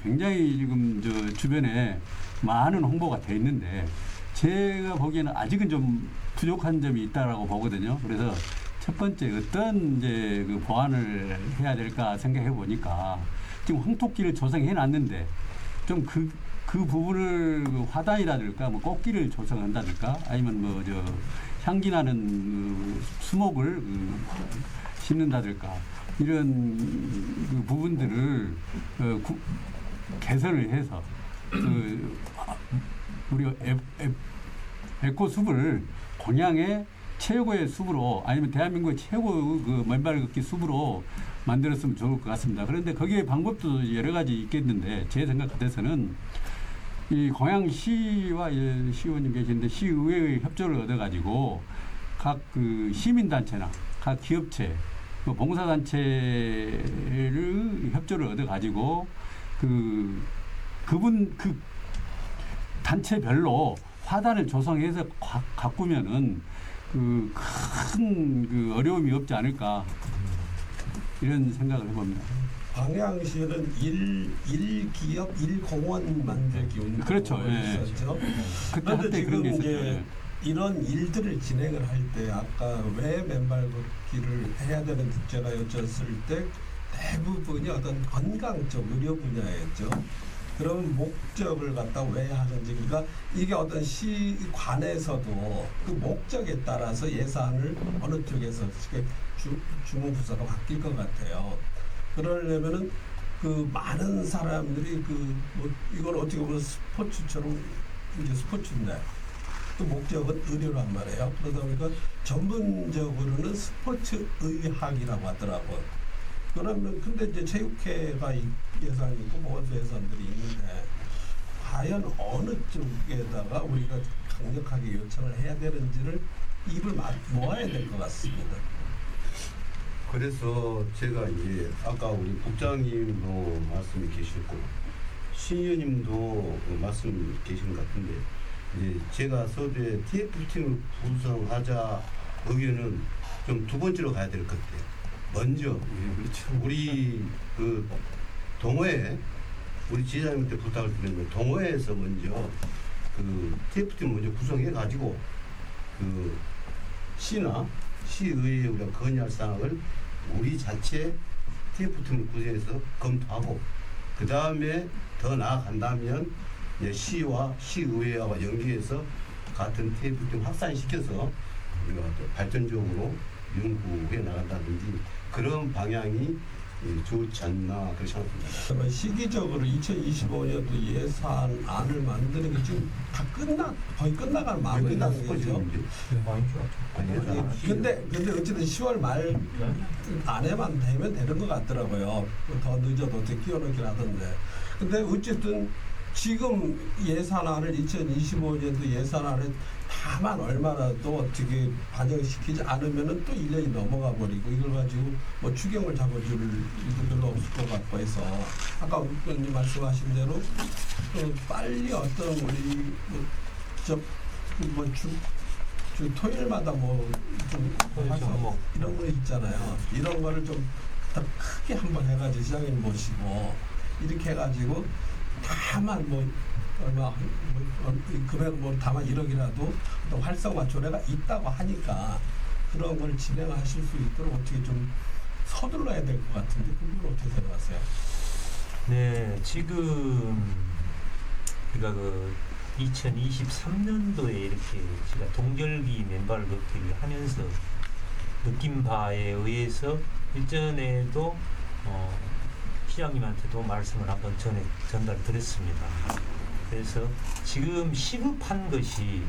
굉장히 지금 저 주변에 많은 홍보가 돼 있는데 제가 보기에는 아직은 좀 부족한 점이 있다라고 보거든요. 그래서 첫 번째 어떤 이제 그 보완을 해야 될까 생각해 보니까 지금 홍토길을 조성해 놨는데 좀 그 부분을 그 화단이라든가 뭐 꽃길을 조성한다든가 아니면 뭐 저 향기 나는 그 수목을 심는다든가 이런 그 부분들을 개선을 해서 우리가 에코숲을 광양의 최고의 숲으로 아니면 대한민국의 최고 그 맨발 걷기 숲으로 만들었으면 좋을 것 같습니다. 그런데 거기에 방법도 여러 가지 있겠는데 제 생각 같아서는 이 광양시와 시의원님 계시는데 시의회의 협조를 얻어가지고 각 그 시민단체나 각 기업체, 그 봉사단체를 협조를 얻어가지고 그 단체별로 화단을 조성해서 가꾸면은 그 큰 그 어려움이 없지 않을까 이런 생각을 해봅니다. 광양시는 일기업 1공원 만들기 운동을 그렇죠. 예. 했었죠. 그때 그런데 한때 그런 게 지금 있었죠. 이제 예. 이런 일들을 진행을 할 때 아까 왜 맨발 걷기를 해야 되는 제가 여쭸을 때 대부분이 어떤 건강적 의료 분야였죠. 그런 목적을 갖다 왜 하는지 그러니까 이게 어떤 시관에서도 그 목적에 따라서 예산을 어느 쪽에서 주무부서가 바뀔 것 같아요. 그러려면은 그 많은 사람들이 뭐 이건 어떻게 보면 스포츠처럼 이제 스포츠인데 또 목적은 의료란 말이에요. 그러다 보니까 전문적으로는 스포츠 의학이라고 하더라고요. 그러면 근데 이제 체육회가 예산이 있고 보건소 예산들이 있는데 과연 어느 쪽에다가 우리가 강력하게 요청을 해야 되는지를 입을 모아야 될 것 같습니다. 그래서 제가 이제 아까 우리 국장님도 말씀이 계셨고 신 의원님도 말씀 계신 것 같은데 이제 제가 서두에 TF팀을 구성하자 의견은 좀 두 번째로 가야 될 것 같아요. 먼저 우리 그 동호회 우리 지사님한테 부탁을 드리면 동호회에서 먼저 그 TF팀 먼저 구성해 가지고 그 시나 시의회에 우리가 건의할 사항을 우리 자체 TF팀을 구성해서 검토하고 그 다음에 더 나아간다면 이제 시와 시의회와 연계해서 같은 TF팀 확산시켜서 우리가 또 발전적으로 연구해 나간다든지 그런 방향이 좋지 않나 그렇게 생각합니다. 시기적으로 2025년도 예산안을 만드는 게 지금 다 거의 끝나가는 마무리 단계죠. 근데 어쨌든 10월 말 안에만 되면 되는 것 같더라고요. 더 늦어도 어떻게 끼워넣긴 하던데. 근데 어쨌든 지금 예산안을 2025년도 예산안에 다만 얼마라도 어떻게 반영시키지 않으면은 또 1년이 넘어가 버리고 이걸 가지고 뭐 추경을 잡아줄 일도 별로 없을 것 같고 해서 아까 의원님 말씀하신 대로 빨리 어떤 우리 토요일마다 좀 이런 거 있잖아요. 이런 거를 좀 더 크게 한번 해가지고 시장님 모시고 이렇게 해가지고 다만 얼마 금액 다만 1억이라도 또 활성화 조례가 있다고 하니까 그런 걸 진행하실 수 있도록 어떻게 좀 서둘러야 될 것 같은데 그건 어떻게 생각하세요? 네, 지금 그러니까 그 2023년도에 이렇게 제가 동절기 맨발 걷기를 하면서 느낀 바에 의해서 일전에도 시장님한테도 말씀을 한번 전달드렸습니다. 그래서 지금 시급한 것이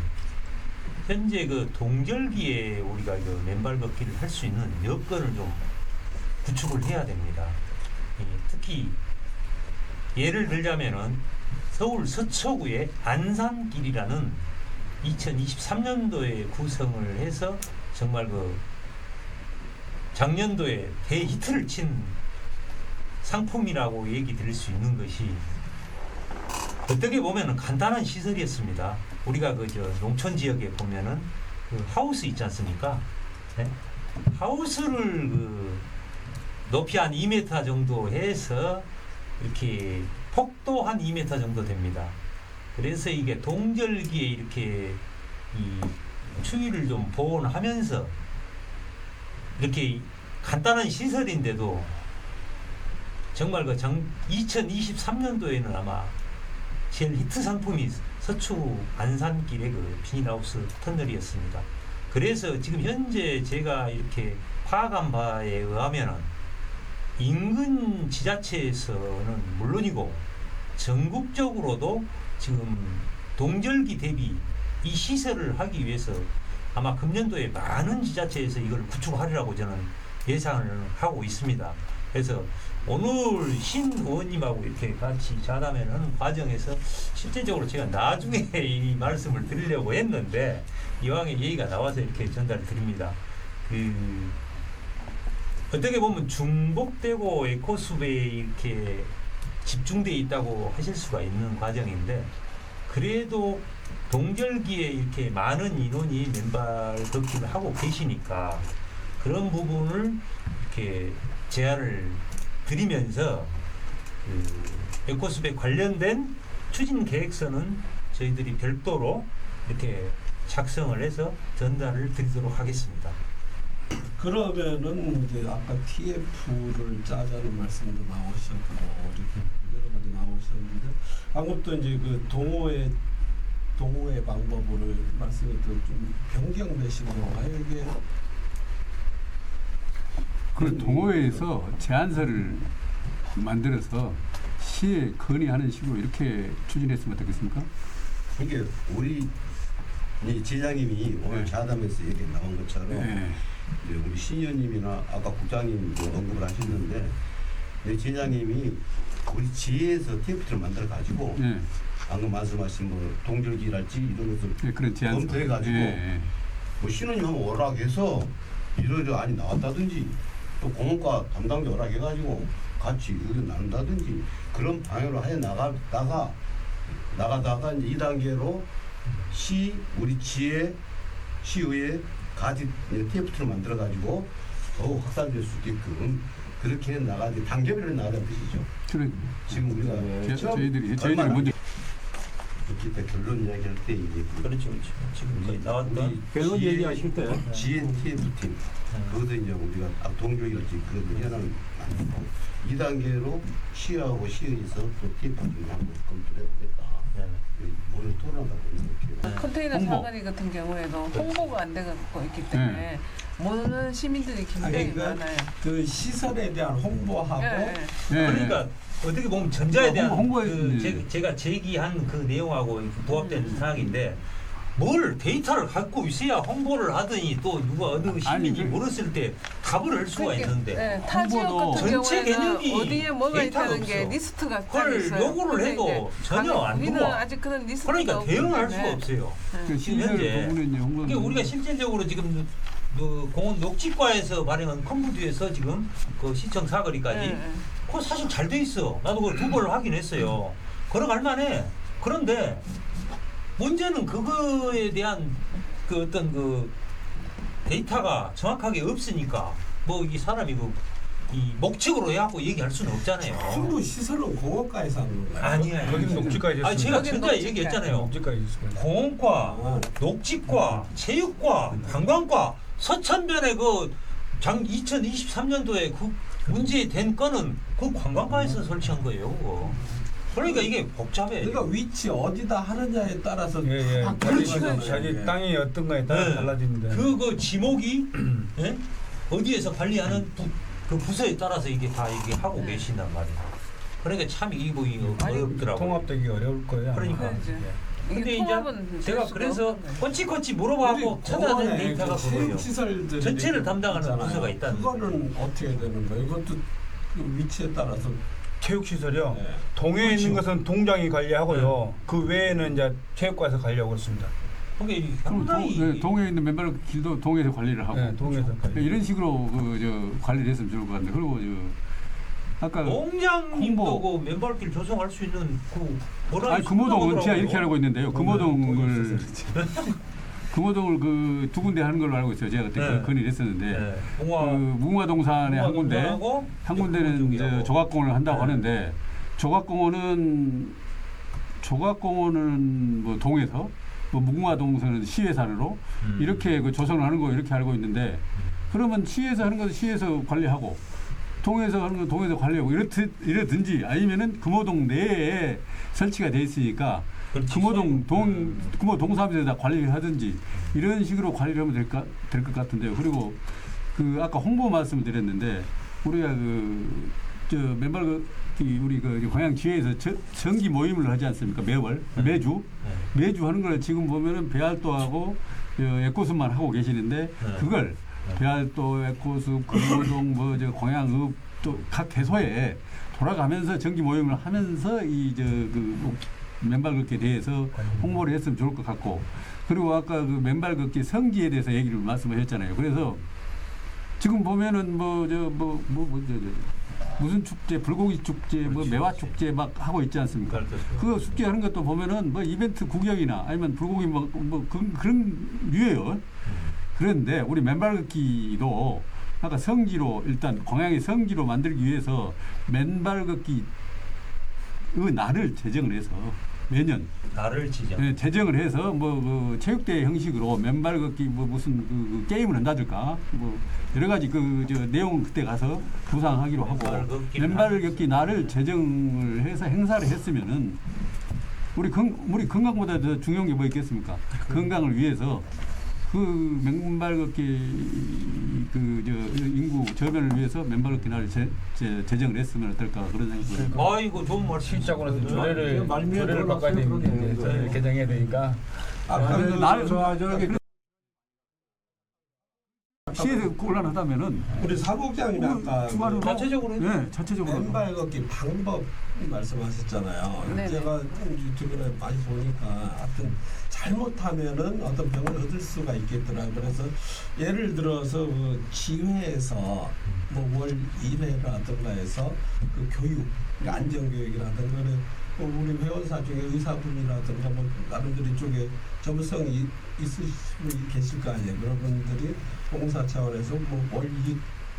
현재 그 동절기에 우리가 그 맨발 걷기를 할 수 있는 여건을 좀 구축을 해야 됩니다. 특히 예를 들자면은 서울 서초구의 안산길이라는 2023년도에 구성을 해서 정말 그 작년도에 대히트를 친 상품이라고 얘기 드릴 수 있는 것이 어떻게 보면은 간단한 시설이었습니다. 우리가 그 저 농촌 지역에 보면은 그 하우스 있지 않습니까? 네? 하우스를 그 높이 한 2m 정도 해서 이렇게 폭도 한 2m 정도 됩니다. 그래서 이게 동절기에 이렇게 이 추위를 좀 보온하면서 이렇게 간단한 시설인데도 정말 그 2023년도에는 아마 제일 히트 상품이 서초 안산길의 그 비닐하우스 터널이었습니다. 그래서 지금 현재 제가 이렇게 파악한 바에 의하면은 인근 지자체에서는 물론이고 전국적으로도 지금 동절기 대비 이 시설을 하기 위해서 아마 금년도에 많은 지자체에서 이걸 구축하리라고 저는 예상을 하고 있습니다. 그래서 오늘 신 의원님하고 이렇게 같이 자담회를 하는 과정에서 실제적으로 제가 나중에 이 말씀을 드리려고 했는데 이왕에 얘기가 나와서 이렇게 전달 드립니다. 그 어떻게 보면 중복되고 에코숲에 이렇게 집중되어 있다고 하실 수가 있는 과정인데 그래도 동절기에 이렇게 많은 인원이 맨발 걷기를 하고 계시니까 그런 부분을 이렇게 제안을 드리면서 그 에코숲에 관련된 추진 계획서는 저희들이 별도로 이렇게 작성을 해서 전달을 드리도록 하겠습니다. 그러면은 이제 아까 TF를 짜자는 말씀도 나오셨고 이렇게 여러 가지 나오셨는데 방금 또 이제 그 동호회 방법을 말씀을 좀 변경되시는 건가요? 이게 그 동호회에서 제안서를 만들어서 시에 건의하는 식으로 이렇게 추진했으면 어떻겠습니까? 이게 우리 이 지장님이 오늘 네. 자담에서 얘기 나온 것처럼 네. 이제 우리 신의원님이나 아까 국장님도 언급을 하셨는데 이 지장님이 우리 지혜에서 TF를 만들어 가지고 네. 방금 말씀하신 뭐 동절기랄지 이런 것을 네, 그런 제안서. 검토해가지고 예, 뭐 신원님 한번 오락해서 이러저 안이 나왔다든지 또 공원과 담당자 오락해가지고 같이 의견 나눈다든지 그런 방향으로 해 나가다가 이제 2단계로 우리 시의회 가지 TF를 만들어가지고 더욱 확산될 수 있게끔 그렇게 해 나가지 단계별로 나가는 뜻이죠. 그래. 지금 우리가 저희들이 얼마나 먼저 그때 결론 이야기할 때 이제 그렇죠. 지금 거의 나왔던 결론 얘기하실 때 지혜 TF팀 그것도 이제 우리가 동조일지 그것도 현황을 만들고 2단계로 시하고 시에서 또 TF팀을 한번 검토를 해보겠다. 오늘 토론하고 이렇게 컨테이너 홍보. 사거리 같은 경우에도 홍보가 안 되고 있기 때문에 모르는 시민들이 굉장히 그러니까 많아요. 그 시설에 대한 홍보하고 예, 예. 그러니까 어떻게 보면 전자에 대한 홍보에 제가 제기한 그 내용하고 부합되는 상황인데 뭘 데이터를 갖고 있어야 홍보를 하더니 또 누가 어느 시민이 아니, 물었을 때 답을 할 수가 그러니까, 있는데 예, 타 지역 홍보도 같은 전체 경우에는 개념이 어디에 뭐가 데이터가 있다는 게 없어. 리스트가 딱 그걸 있어요. 요구를 근데 해도 이제 전혀 안 우리는 들어와. 아직 그런 리스트가 그러니까 없기 대응을 할 때문에. 수가 없어요. 그 시설 현재 부분에 이제 홍보. 그러니까 우리가 실질적으로 지금 그 공원 녹지과에서 발행한 컴퓨터에서 지금 그 시청 사거리까지 예, 예. 그거 사실 잘 돼 있어. 나도 그걸 2번을 확인했어요. 걸어갈 만해. 그런데 문제는 그거에 대한 그 어떤 그 데이터가 정확하게 없으니까 뭐 이 사람이 이 목적으로 해갖고 얘기할 수는 없잖아요. 전부 시설은 공원가에서 하는 건가요? 아니야. 거기는 녹지까지 아니 제가 여기는 전자 녹지과. 얘기했잖아요. 녹지까지 있습니다. 공원과, 녹지과, 체육과, 관광과 서천변에 그 2023년도에 그 문제된 건은 그 관광과에서 설치한 거예요. 그거. 그러니까 이게 복잡해. 그러니까 위치 어디다 하느냐에 따라서 예, 예. 다 바뀌는 자기, 거잖아요. 자기 예. 땅이 어떤 거에 따라 네. 달라지는데. 그 지목이 예? 어디에서 관리하는 그 부서에 따라서 이게 다 이게 하고 계신단 말이에요. 그러니까 참 이게 뭐 어렵더라고요. 통합되기 어려울 거예요. 아마. 그러니까. 그러죠. 예. 근데 이게 이제 통합은 될 제가 수가 그래서 없는 거예요. 꼬치꼬치 물어봐고 우리 찾아낸 공원에 데이터가 그 그거예요. 체육시설들이 전체를 담당하는 있잖아요. 부서가 있다는 그거는 어떻게 되는 거예요? 이것도 그 위치에 따라서 체육시설이요. 네. 동해에 있는 그렇죠. 것은 동장이 관리하고요. 그 외에는 이제 체육과에서 관리하고 그렇습니다. 그게 그럼 상당히 동해에 있는 맨발 길도 동해에서 관리를 하고 네, 동해에서 그러니까 이런 식으로 관리를 했으면 좋을 것 같은데 그리고 아까 공장님도 그 맨발길 조성할 수 있는 그 뭐라 아니 금호동은 제가 이렇게 알고 있는데요. 금호동을 두 군데 하는 걸로 알고 있어요. 제가 그때 네. 건의를 했었는데 네. 무궁화동산에 한 군데, 동산하고 한 군데는 이제 조각공원을 한다고 네. 하는데 조각공원은 뭐 동에서 뭐 무궁화동산은 시에서 하느로 이렇게 그 조성을 하는 거 이렇게 알고 있는데 그러면 시에서 하는 것은 시에서 관리하고 동에서 하는 건 동에서 관리하고 이러든지 아니면은 금호동 내에 설치가 돼 있으니까 금호동 동사무소에다 관리를 하든지 이런 식으로 관리를 하면 될 것 같은데요. 그리고 그 아까 홍보 말씀을 드렸는데 우리가 우리 광양지회에서 정기 모임을 하지 않습니까? 매주 하는 걸 지금 보면은 배알도하고 에코스만 하고 계시는데 그걸 배알도, 에코스, 금호동, 광양읍 또 각 개소에 돌아가면서 정기 모임을 하면서 맨발 걷기에 대해서 홍보를 했으면 좋을 것 같고 그리고 아까 그 맨발 걷기 성지에 대해서 얘기를 말씀하셨잖아요. 그래서 지금 보면은 무슨 축제, 불고기 축제, 매화 축제 막 하고 있지 않습니까? 그 축제 하는 것도 보면은 이벤트 구경이나 아니면 불고기 그런 류예요. 그런데 우리 맨발 걷기도 아까 성지로 일단 광양의 성지로 만들기 위해서 맨발 걷기 날을 제정을 해서 매년 나를 지정. 제정을 해서 체육대회 형식으로 맨발 걷기 무슨 게임을 한다든가 여러 가지 내용 그때 가서 구상하기로 하고 맨발 걷기 날을 제정을 해서 행사를 했으면은 우리 건강보다 더 중요한 게 뭐 있겠습니까? 건강을 위해서 그 맨발 걷기 인구 저변을 위해서 맨발 걷기 날을 제정을 했으면 어떨까 그런 생각을. 아이고 좋은 말씀. 실적으로서 조례를 바꿔야 되는데 개정해야 되니까 시에서 곤란하다면은 우리 사무국장님이 아까 추가로 자체적으로 자체적으로 맨발 걷기 방법 말씀하셨잖아요. 네네. 제가 주변에 많이 보니까 하여튼 잘못하면은 어떤 병을 얻을 수가 있겠더라고요. 그래서 예를 들어서 그 지회에서 월 1회라든가 해서 그 교육, 안전교육이라든가 우리 회원사 중에 의사분이라든가 나름대로 이쪽에 전문성이 있으신 분이 계실 거 아니에요. 그런 분들이 봉사 차원에서 월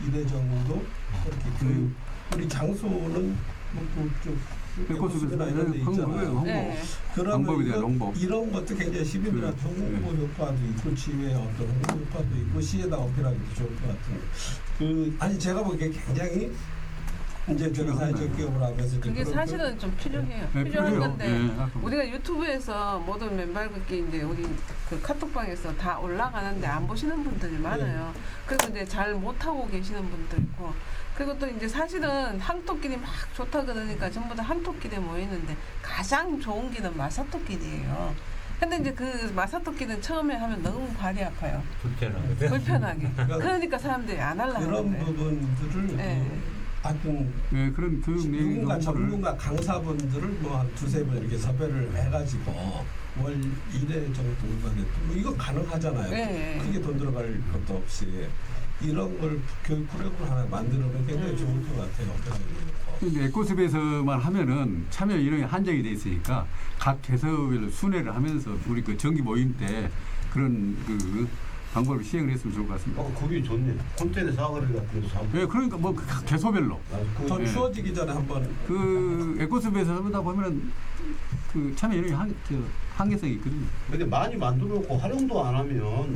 1회 정도 그렇게 교육. 우리 장소는 에코숲이나 이런 데 있잖아요. 네. 방법에 대한 홍보. 이런 것도 굉장히 시민들한테 홍보 효과도 있고 지회의 어떤 홍보 효과도 있고 시에다 어필하기도 좋을 것 같은데 제가 보기에 굉장히 이제 제가 사회적 기업을 하면서 그게 사실은 좀 필요해요. 네, 필요한 필요해요. 건데 네, 우리가 유튜브에서 모든 맨발 걷기 이제 우리 그 카톡방에서 다 올라가는데 안 보시는 분들이 많아요. 그리고 이제 잘 못하고 계시는 분도 있고 그리고 또 이제 사실은 항토끼리 막 좋다 그러니까 전부 다 항토끼리에 모이는데 가장 좋은 길은 마사토끼리예요. 근데 이제 그 마사토끼는 처음에 하면 너무 발이 아파요. 불편하게. 그러니까 사람들이 안 하려고 그런 하는데. 부분들을 하여튼 그런 교육 누군가 내용을 전문가 강사분들을 한 두세 분 이렇게 섭외를 해가지고 월 1회 정도만 해도 이거 가능하잖아요. 네. 크게 돈 들어갈 것도 없이 이런 걸 교육 프로그램 하나 만들면 굉장히 좋을 것 같아요. 근데 에코숲에서만 하면은 참여 인원이 한정이 돼 있으니까 각 개소별로 순회를 하면서 우리 그 정기 모임 때 그런 방법을 시행을 했으면 좋을 것 같습니다. 그게 좋네. 콘테네 사거리 같은 데서 네, 그러니까 각 개소별로 더 추워지기 전에 한번 에코숲에서 하다 보면은 참여 인원이 한계성이 있거든요. 근데 많이 만들어 놓고 활용도 안 하면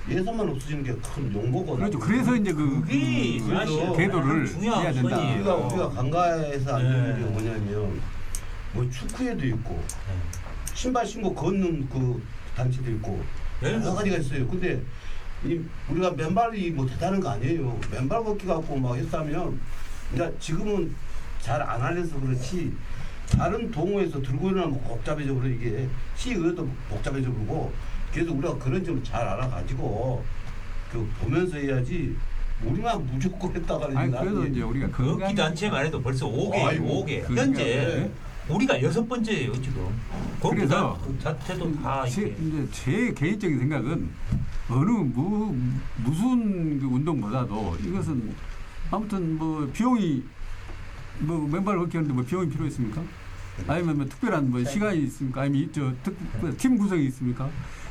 예산만 없어지는 게 큰 용보거든요. 그렇죠. 그래서 이제 그게 사실 궤도를 중요한 해야 된다. 부분이에요. 우리가 강가에서 안 되는 게 뭐냐면 축구회도 있고 신발 신고 걷는 그 단체도 있고 여러 가지가 있어요. 근데 우리가 맨발이 대단한 거 아니에요. 맨발 걷기 갖고 막 했다면 이제 지금은 잘 안 알려서 그렇지 다른 동호회에서 들고 일어나면 복잡해져 버려 이게 시의회도 복잡해져 버리고 그래서 우리가 그런 점을 잘 알아가지고 보면서 해야지 우리만 무조건 했다가 아니 그래도 이제 우리가 걷기 단체만 해도 벌써 5개 아이고, 5개 그러니까 현재 우리가 6번째예요 지금. 그래서 그 자체도 다 이렇게 이제 제 개인적인 생각은 무슨 그 운동보다도 이것은 아무튼 뭐 비용이 뭐 맨발 걷기 하는데 뭐 비용이 필요했습니까? 아니면 뭐 특별한 뭐 시간이 있습니까? 아니면 팀 구성이 있습니까?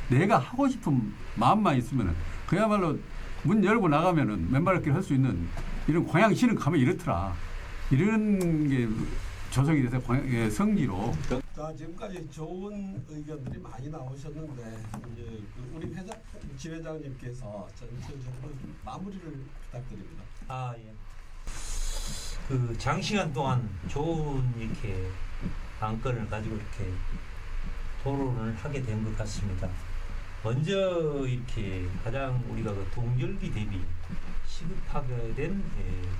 내가 하고 싶은 마음만 있으면은 그야말로 문 열고 나가면은 맨발 걷기를 할 수 있는 이런 광양시는 가면 이렇더라. 이런 게 조성이 돼서 성지로. 자, 지금까지 좋은 의견들이 많이 나오셨는데 이제 그 우리 지회장님께서 전체적으로 마무리를 부탁드립니다. 아 예. 그 장시간 동안 좋은 이렇게 안건을 가지고 이렇게 토론을 하게 된 것 같습니다. 먼저 이렇게 가장 우리가 그 동절기 대비 시급하게 된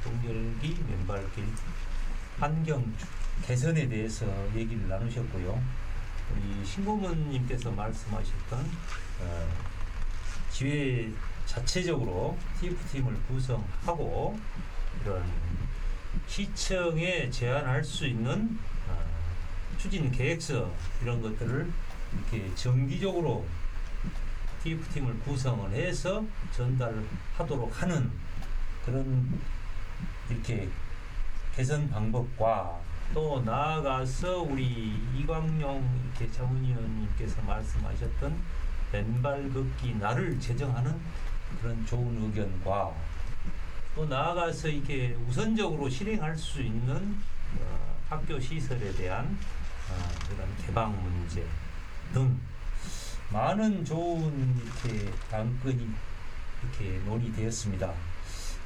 동절기 맨발길 환경 개선에 대해서 얘기를 나누셨고요. 우리 신고문님께서 말씀하셨던 지회 자체적으로 TF팀을 구성하고 이런 시청에 제안할 수 있는 추진 계획서 이런 것들을 이렇게 정기적으로 TF팀을 구성을 해서 전달하도록 하는 그런 이렇게 개선 방법과 또 나아가서 우리 이광용 이렇게 자문위원님께서 말씀하셨던 맨발 걷기 날을 제정하는 그런 좋은 의견과 또 나아가서 이게 우선적으로 실행할 수 있는 학교 시설에 대한 이런 개방 문제 등 많은 좋은 이렇게 안건이 이렇게 논의되었습니다.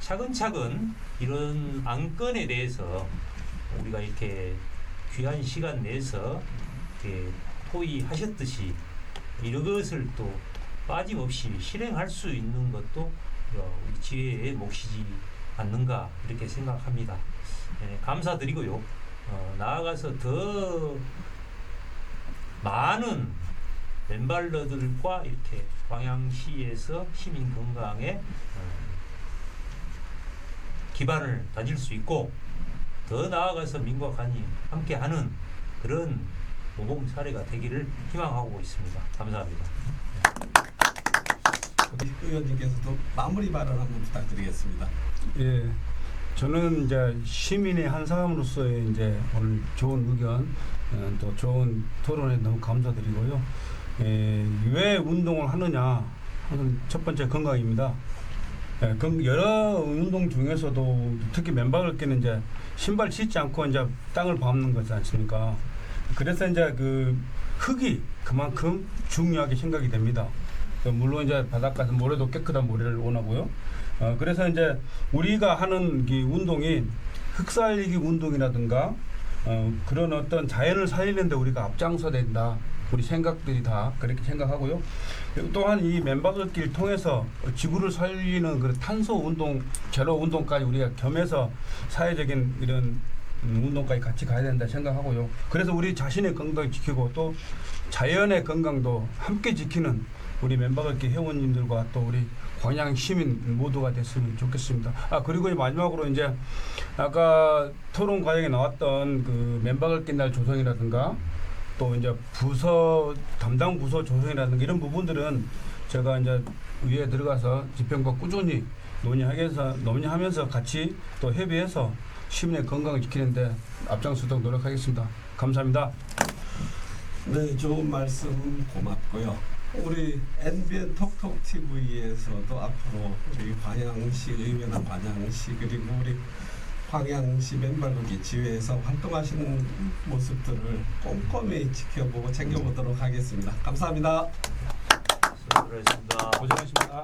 차근차근 이런 안건에 대해서 우리가 이렇게 귀한 시간 내서 이렇게 토의하셨듯이 이런 것을 또 빠짐없이 실행할 수 있는 것도 우리 지회의 몫이지 않는가 이렇게 생각합니다. 감사드리고요. 나아가서 더 많은 맨발러들과 이렇게 광양시에서 시민 건강에 기반을 다질 수 있고 더 나아가서 민과 관이 함께하는 그런 모범 사례가 되기를 희망하고 있습니다. 감사합니다. 우리 의원님께서도 마무리 발언 한번 부탁드리겠습니다. 예, 저는 이제 시민의 한 사람으로서의 이제 오늘 좋은 의견 또 좋은 토론에 너무 감사드리고요. 왜 운동을 하느냐 하는 첫 번째 건강입니다. 여러 운동 중에서도 특히 맨발 걷기는 이제 신발 신지 않고 이제 땅을 밟는 거지 않습니까? 그래서 이제 그 흙이 그만큼 중요하게 생각이 됩니다. 물론 이제 바닷가에서 모래도 깨끗한 모래를 원하고요. 그래서 이제 우리가 하는 이 운동이 흙살리기 운동이라든가 그런 어떤 자연을 살리는데 우리가 앞장서야 된다. 우리 생각들이 다 그렇게 생각하고요. 그리고 또한 이 맨발 걷기를 통해서 지구를 살리는 그런 탄소 운동, 제로 운동까지 우리가 겸해서 사회적인 이런 운동까지 같이 가야 된다 생각하고요. 그래서 우리 자신의 건강을 지키고 또 자연의 건강도 함께 지키는 우리 맨발 걷기 회원님들과 또 우리 광양 시민 모두가 됐으면 좋겠습니다. 그리고 마지막으로 이제 아까 토론 과정에 나왔던 그 맨발 걷기 날 조성이라든가 또 이제 부서 담당 부서 조성이라든가 이런 제가 이제 위에 들어가서 집행과 꾸준히 논의하면서 같이 또 협의해서 시민의 건강을 지키는데 앞장서도록 노력하겠습니다. 감사합니다. 네, 좋은 말씀 고맙고요. 우리 NBN 톡톡 TV에서도 앞으로 우리 광양시 의회나 광양시 그리고 우리 광양시 맨발걷기 지회에서 활동하시는 모습들을 꼼꼼히 지켜보고 챙겨보도록 하겠습니다. 감사합니다. 수고하셨습니다. 고생하셨습니다.